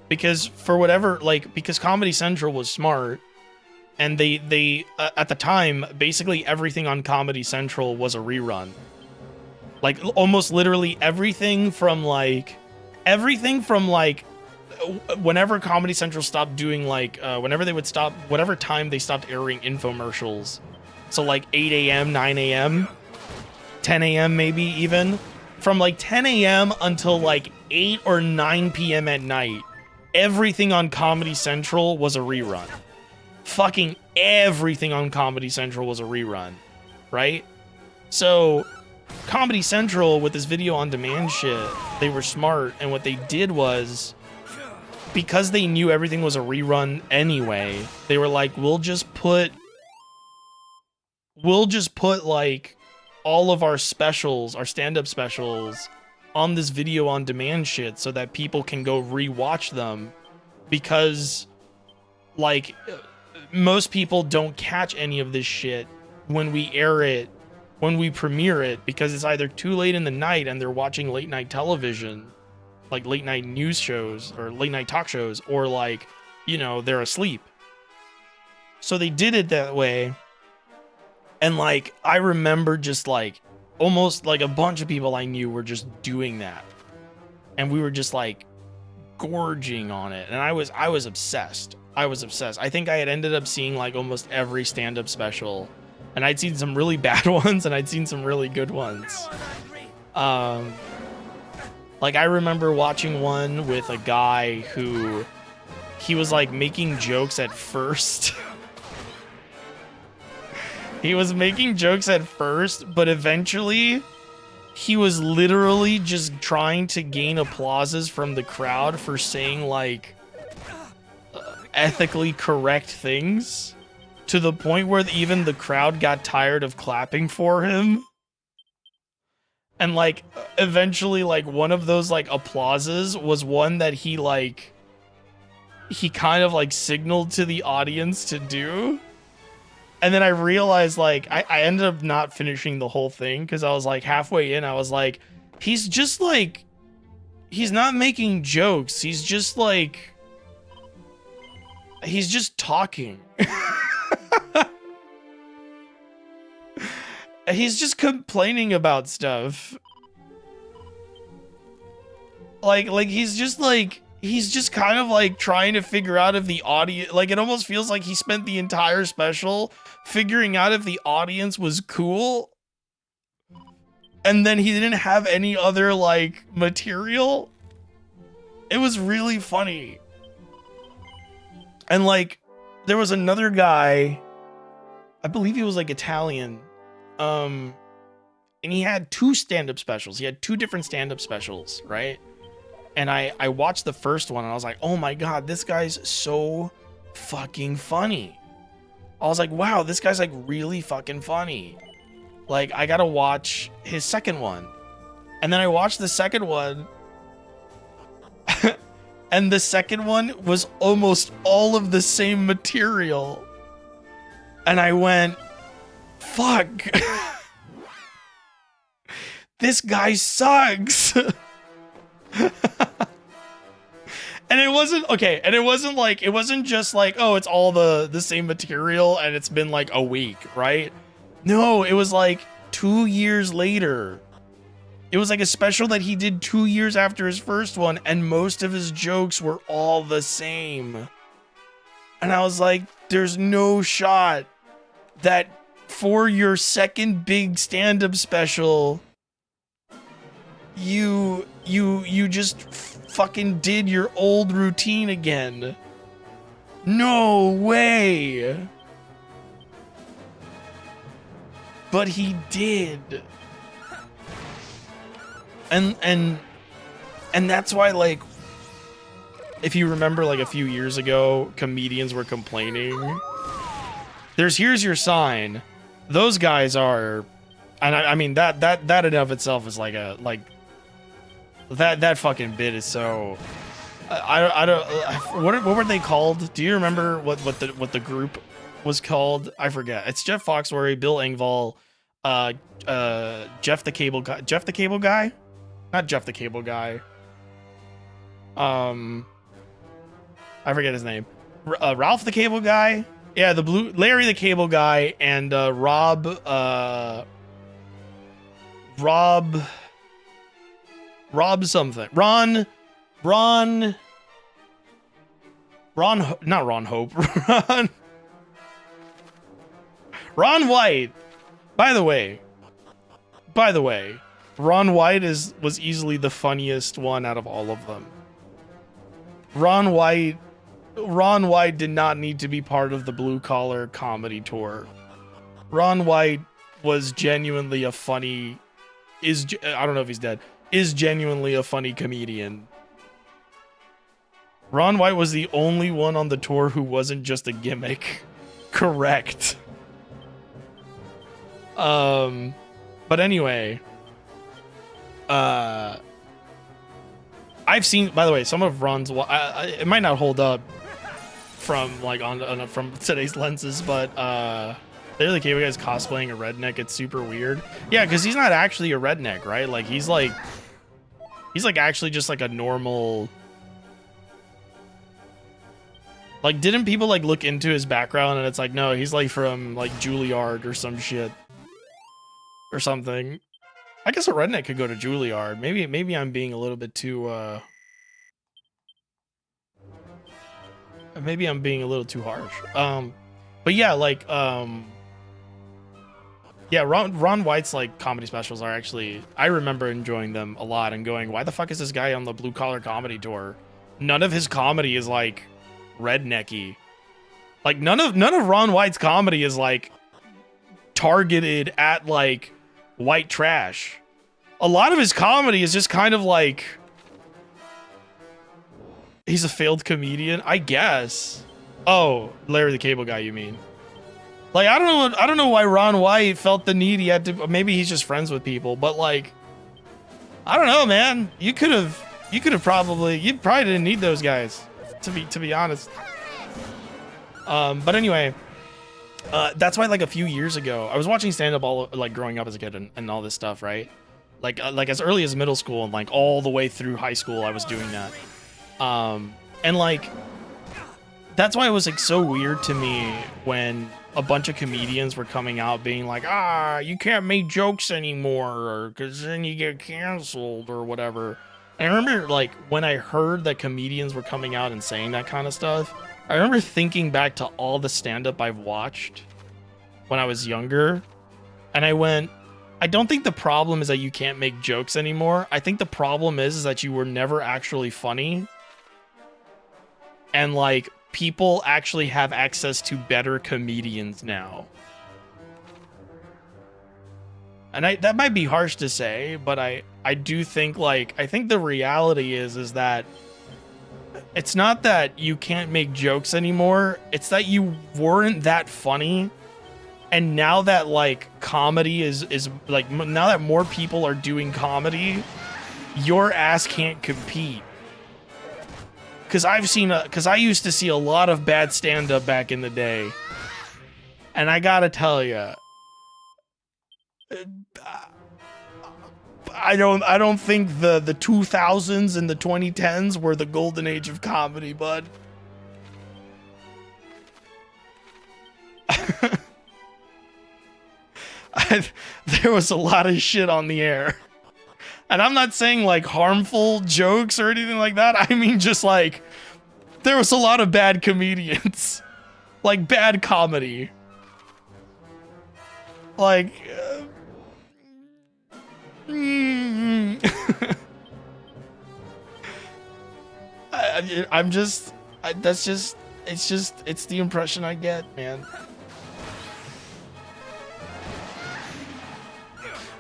because for whatever, like, because Comedy Central was smart, and they at the time, basically everything on Comedy Central was a rerun. Like almost literally everything from whenever Comedy Central stopped doing like whenever they would stop, whatever time they stopped airing infomercials, so like 8 a.m., 9 a.m., 10 a.m. maybe even, from like 10 a.m. until like 8 or 9 p.m. at night, everything on Comedy Central was a rerun. Fucking everything on Comedy Central was a rerun, right? So Comedy Central, with this video on demand shit, they were smart, and what they did was, because they knew everything was a rerun anyway, they were like, we'll just put like all of our specials, our stand-up specials, on this video on demand shit, so that people can go rewatch them, because like most people don't catch any of this shit when we air it, when we premiere it, because it's either too late in the night and they're watching late night television, like late night news shows or late night talk shows, or like, you know, they're asleep. So they did it that way. And like I remember just like almost like a bunch of people I knew were just doing that, and we were just like gorging on it, and I was obsessed. I think I had ended up seeing like almost every stand-up special, and I'd seen some really bad ones and I'd seen some really good ones. Like I remember watching one with a guy who, he was like making jokes at first. He was making jokes at first, but eventually he was literally just trying to gain applauses from the crowd for saying like ethically correct things, to the point where even the crowd got tired of clapping for him. And like eventually like one of those like applauses was one that he kind of like signaled to the audience to do. And then I realized, like, I ended up not finishing the whole thing, because I was like halfway in, I was like, he's just like, he's not making jokes, he's just like, he's just talking. He's just complaining about stuff. Like he's just kind of like trying to figure out if the audience, like it almost feels like he spent the entire special figuring out if the audience was cool, and then he didn't have any other like material. It was really funny. And like there was another guy, I believe he was like Italian, and he had two stand-up specials. He had two different stand-up specials, right? And I watched the first one and I was like, oh my god, this guy's so fucking funny. I was like, wow, this guy's like really fucking funny. Like, I gotta watch his second one. And then I watched the second one And the second one was almost all of the same material. And I went, fuck. This guy sucks. And it wasn't okay, and it wasn't just like, oh, it's all the same material and it's been like a week, right? No, it was like 2 years later. It was like a special that he did 2 years after his first one, and most of his jokes were all the same. And I was like, there's no shot that for your second big stand-up special, you just fucking did your old routine again. No way. But he did. And that's why, like, if you remember, like, a few years ago, comedians were complaining. Here's your sign. Those guys are, and I mean that in and of itself is like that fucking bit is so. I don't. What were they called? Do you remember what the group was called? I forget. It's Jeff Foxworthy, Bill Engvall, Jeff the Cable Guy. Jeff the Cable Guy, not Jeff the Cable Guy. I forget his name. Ralph the Cable Guy. Yeah, Larry the Cable Guy, and Rob something. Ron, not Ron Hope. Ron White. By the way, Ron White was easily the funniest one out of all of them. Ron White did not need to be part of the Blue Collar Comedy Tour. Ron White was genuinely a funny, I don't know if he's dead, is genuinely a funny comedian. Ron White was the only one on the tour who wasn't just a gimmick. Correct. But anyway, I've seen, by the way, some of Ron's, it might not hold up from like from today's lenses, but Larry the Cable Guy's cosplaying a redneck. It's super weird. Yeah, because he's not actually a redneck, right? Like he's like actually just like a normal. Like, didn't people like look into his background and it's like, no, he's like from like Juilliard or some shit or something. I guess a redneck could go to Juilliard. Maybe I'm being a little bit too maybe I'm being a little too harsh. But yeah, like yeah, Ron White's like comedy specials are actually, I remember enjoying them a lot and going, why the fuck is this guy on the Blue Collar Comedy Tour? None of his comedy is like rednecky. Like none of Ron White's comedy is like targeted at like white trash. A lot of his comedy is just kind of like, he's a failed comedian, I guess. Oh, Larry the Cable Guy, you mean? Like, I don't know why Ron White felt the need he had to, maybe he's just friends with people, but like, I don't know, man. You probably didn't need those guys, to be honest. But anyway, that's why like a few years ago, I was watching stand-up all like growing up as a kid and all this stuff, right? Like as early as middle school and like all the way through high school, I was doing that. And like, that's why it was like so weird to me when a bunch of comedians were coming out being like, you can't make jokes anymore because then you get canceled or whatever. And I remember like when I heard that comedians were coming out and saying that kind of stuff, I remember thinking back to all the stand-up I've watched when I was younger, and I went, I don't think the problem is that you can't make jokes anymore. I think the problem is that you were never actually funny. And like, people actually have access to better comedians now. And that might be harsh to say, but I do think like, I think the reality is that it's not that you can't make jokes anymore. It's that you weren't that funny. And now that like comedy is like, now that more people are doing comedy, your ass can't compete. because I used to see a lot of bad stand-up back in the day, and I gotta tell you, I don't think the 2000s and the 2010s were the golden age of comedy, bud. There was a lot of shit on the air. And I'm not saying like harmful jokes or anything like that. I mean just like there was a lot of bad comedians. Like bad comedy. Like it's the impression I get, man.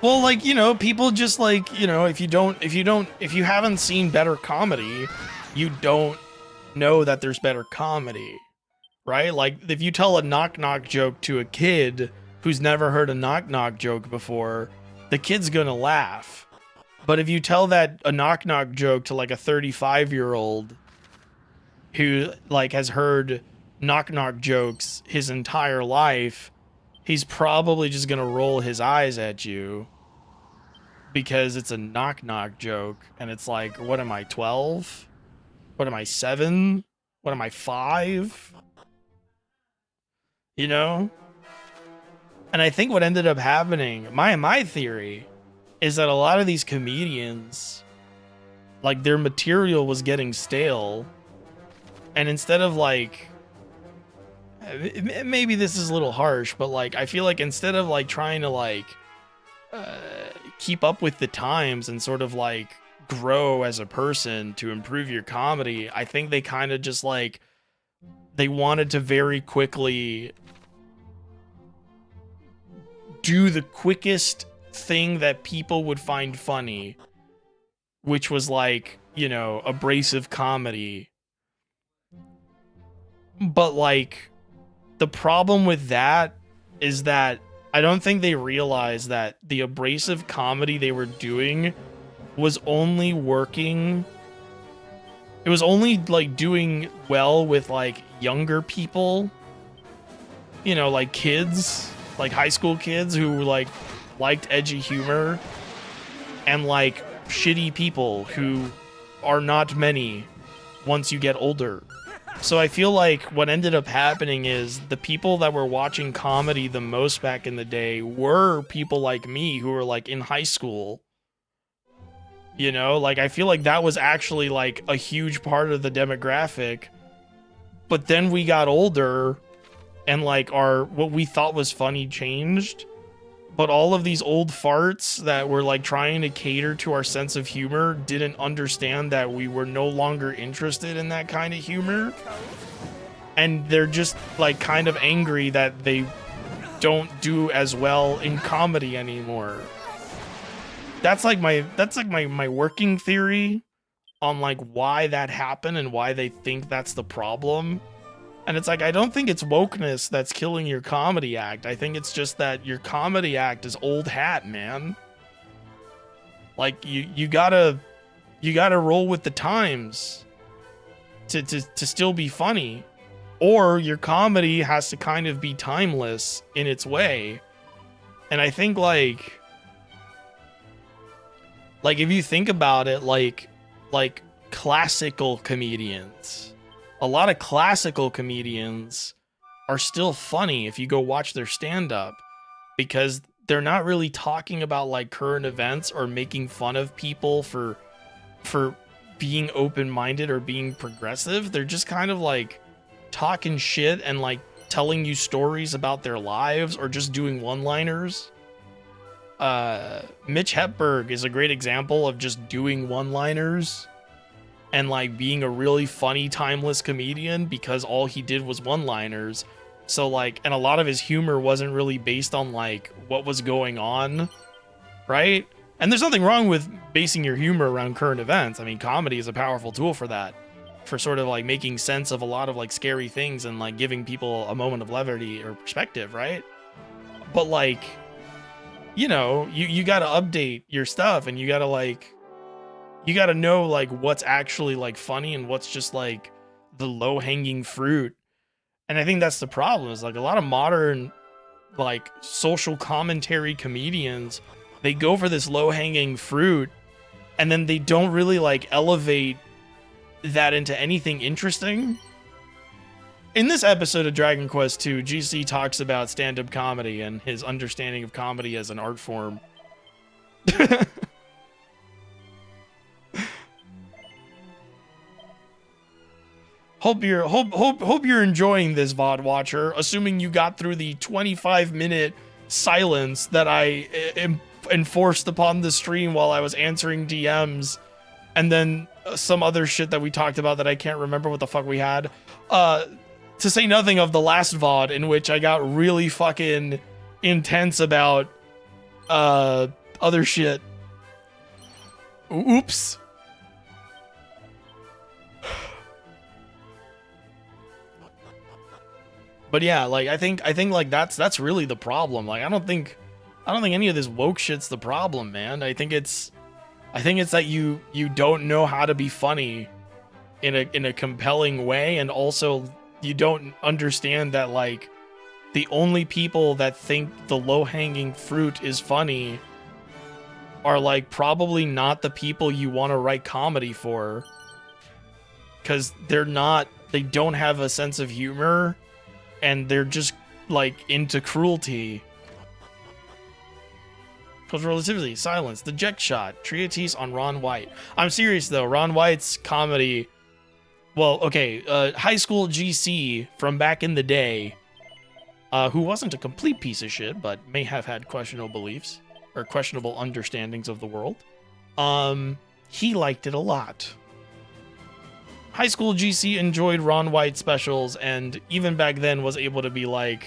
Well, like, you know, people just like, you know, if you haven't seen better comedy, you don't know that there's better comedy, right? Like, if you tell a knock-knock joke to a kid who's never heard a knock-knock joke before, the kid's gonna laugh. But if you tell a knock-knock joke to like a 35-year-old who like has heard knock-knock jokes his entire life, he's probably just gonna roll his eyes at you because it's a knock-knock joke, and it's like, what am I, 12? What am I, 7? What am I, 5? You know? And I think what ended up happening, my theory, is that a lot of these comedians, like, their material was getting stale, and instead of like, maybe this is a little harsh, but like, I feel like instead of like trying to like keep up with the times and sort of like grow as a person to improve your comedy, I think they kind of just like, they wanted to very quickly do the quickest thing that people would find funny, which was like, you know, abrasive comedy. But like, the problem with that is that I don't think they realized that the abrasive comedy they were doing was only working. It was only like doing well with like younger people, you know, like kids, like high school kids who like liked edgy humor, and like shitty people who are not many once you get older. So I feel like what ended up happening is the people that were watching comedy the most back in the day were people like me who were like in high school. You know, like I feel like that was actually like a huge part of the demographic. But then we got older and like what we thought was funny changed. But all of these old farts that were like trying to cater to our sense of humor didn't understand that we were no longer interested in that kind of humor. And they're just like kind of angry that they don't do as well in comedy anymore. That's like my working theory on like why that happened and why they think that's the problem. And it's like, I don't think it's wokeness that's killing your comedy act. I think it's just that your comedy act is old hat, man. Like you gotta roll with the times to still be funny, or your comedy has to kind of be timeless in its way. And I think like if you think about it, like classical comedians. A lot of classical comedians are still funny if you go watch their stand-up, because they're not really talking about like current events or making fun of people for being open-minded or being progressive. They're just kind of like talking shit and like telling you stories about their lives or just doing one-liners. Mitch Hepburn is a great example of just doing one-liners and like being a really funny, timeless comedian because all he did was one-liners. So like, and a lot of his humor wasn't really based on like what was going on, right? And there's nothing wrong with basing your humor around current events. I mean, comedy is a powerful tool for that, for sort of like making sense of a lot of like scary things and like giving people a moment of levity or perspective, right? But like, you know, you got to update your stuff, and you got You got to know like what's actually like funny and what's just like the low-hanging fruit. And I think that's the problem, is like a lot of modern like social commentary comedians, they go for this low-hanging fruit and then they don't really like elevate that into anything interesting. In this episode of Dragon Quest II, GC talks about stand-up comedy and his understanding of comedy as an art form. Hope you're enjoying this, VOD watcher, assuming you got through the 25-minute silence that I enforced upon the stream while I was answering DMs, and then some other shit that we talked about that I can't remember what the fuck we had. To say nothing of the last VOD, in which I got really fucking intense about other shit. Oops. But yeah, like I think like that's really the problem. Like I don't think any of this woke shit's the problem, man. I think it's that you don't know how to be funny in a compelling way, and also you don't understand that like the only people that think the low-hanging fruit is funny are like probably not the people you want to write comedy for, because they don't have a sense of humor and they're just like into cruelty. Cultural relativity, silence, the Jet Shot, treatise on Ron White. I'm serious though, Ron White's comedy, well, okay, high school GC from back in the day, who wasn't a complete piece of shit, but may have had questionable beliefs or questionable understandings of the world. He liked it a lot. High school GC enjoyed Ron White specials, and even back then was able to be like,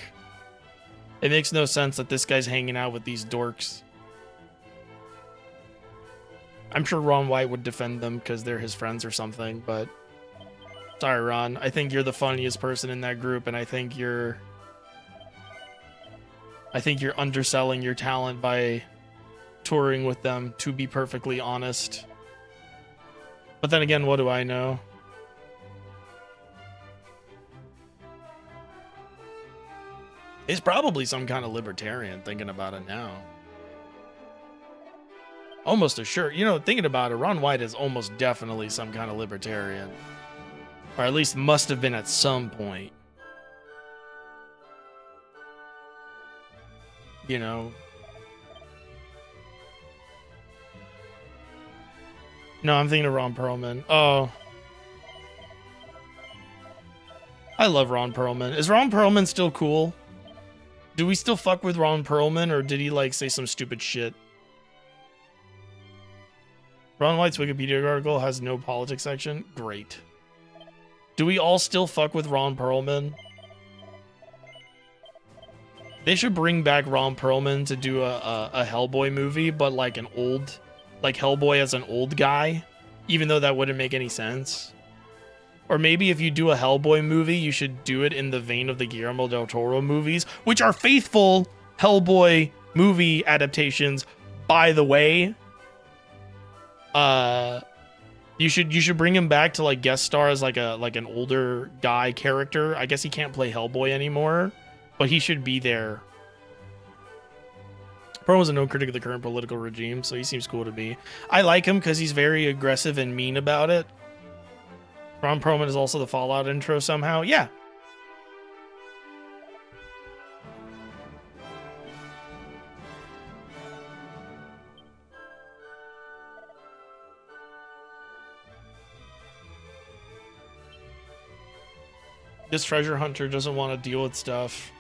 it makes no sense that this guy's hanging out with these dorks. I'm sure Ron White would defend them because they're his friends or something, but sorry, Ron. I think you're the funniest person in that group, and I think you're underselling your talent by touring with them, to be perfectly honest. But then again, what do I know? He's probably some kind of libertarian, thinking about it now. Almost assured, thinking about it, Ron White is almost definitely some kind of libertarian. Or at least must have been at some point. No, I'm thinking of Ron Perlman. Oh. I love Ron Perlman. Is Ron Perlman still cool? Do we still fuck with Ron Perlman, or did he like say some stupid shit? Ron White's Wikipedia article has no politics section. Great. Do we all still fuck with Ron Perlman? They should bring back Ron Perlman to do a Hellboy movie, but like an old, like Hellboy as an old guy, even though that wouldn't make any sense. Or maybe if you do a Hellboy movie, you should do it in the vein of the Guillermo del Toro movies, which are faithful Hellboy movie adaptations, by the way. You should bring him back to like guest star as like an older guy character. I guess he can't play Hellboy anymore, but he should be there. Perlman was a known critic of the current political regime, so he seems cool to me. I like him because he's very aggressive and mean about it. Ron Perlman is also the Fallout intro somehow. Yeah. This treasure hunter doesn't want to deal with stuff.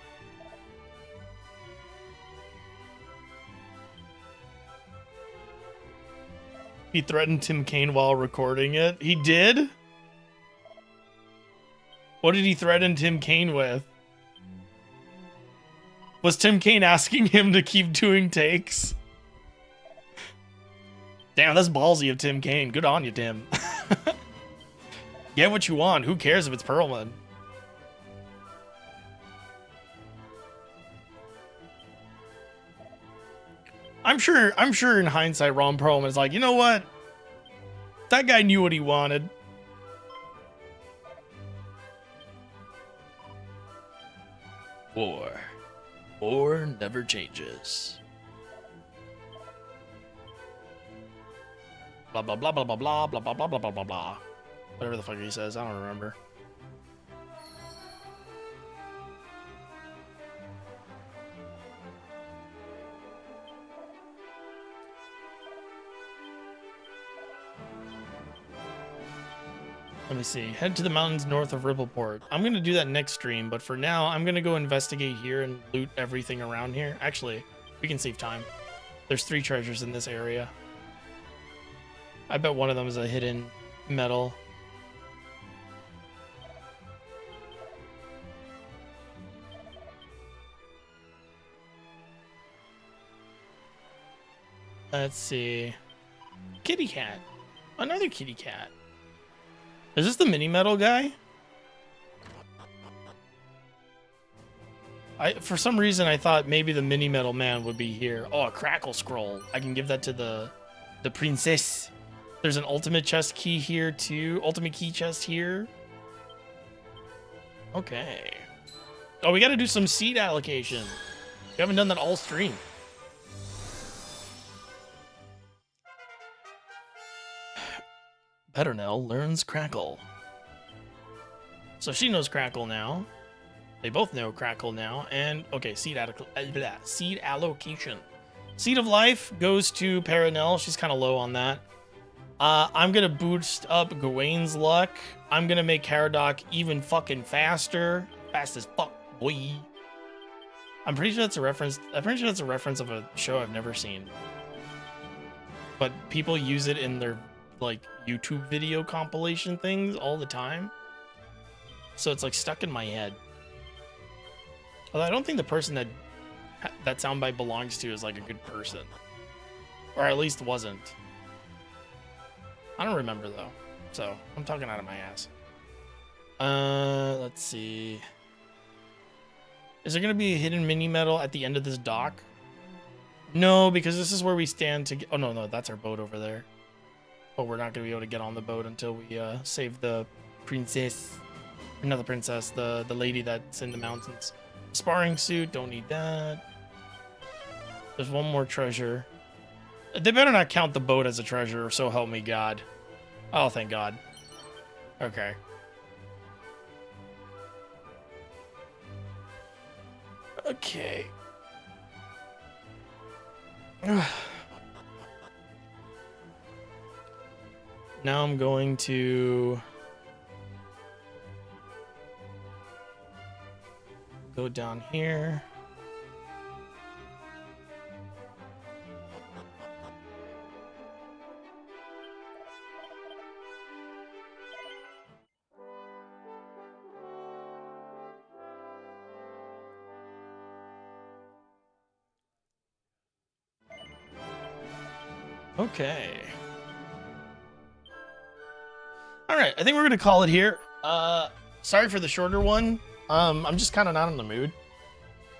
He threatened Tim Kaine while recording it. He did? What did he threaten Tim Kaine with? Was Tim Kaine asking him to keep doing takes? Damn, that's ballsy of Tim Kaine. Good on you, Tim. Get what you want. Who cares if it's Perlman? I'm sure in hindsight, Ron Perlman is like, you know what? That guy knew what he wanted. War. War never changes. Blah blah blah blah blah blah blah blah blah blah blah blah blah. Whatever the fuck he says, I don't remember. Let me see. Head to the mountains north of Rippleport. I'm going to do that next stream, but for now, I'm going to go investigate here and loot everything around here. Actually, we can save time. There's 3 treasures in this area. I bet one of them is a hidden metal. Let's see. Kitty cat. Another kitty cat. Is this the mini metal guy? For some reason I thought maybe the mini metal man would be here. Oh, a crackle scroll. I can give that to the princess. There's an ultimate chest key here too. Ultimate key chest here. Okay. Oh, we got to do some seed allocation. We haven't done that all stream. Petronell learns Crackle. So she knows Crackle now. They both know Crackle now. And, okay, seed allocation. Seed of Life goes to Peronelle. She's kind of low on that. I'm going to boost up Gawain's luck. I'm going to make Caradoc even fucking faster. Fast as fuck, boy. I'm pretty sure that's a reference. I'm pretty sure that's a reference of a show I've never seen. But people use it in their like YouTube video compilation things all the time. So it's like stuck in my head. Although I don't think the person that soundbite belongs to is like a good person. Or at least wasn't. I don't remember though. So I'm talking out of my ass. Let's see. Is there gonna be a hidden mini medal at the end of this dock? No, because this is where we stand to get, oh no, that's our boat over there. But we're not gonna be able to get on the boat until we save the princess. Not the princess, the lady that's in the mountains. Sparring suit, don't need that. There's one more treasure. They better not count the boat as a treasure, so help me God. Oh, thank God. Okay. Okay. Now I'm going to go down here. Okay. All right, I think we're gonna call it here. Sorry for the shorter one. I'm just kind of not in the mood,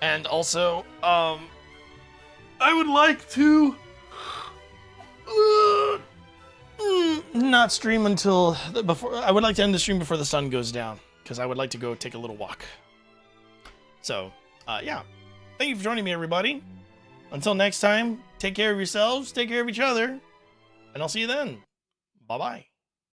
and also, I would like to not stream until before. I would like to end the stream before the sun goes down because I would like to go take a little walk. So, yeah. Thank you for joining me, everybody. Until next time, take care of yourselves, take care of each other, and I'll see you then. Bye-bye.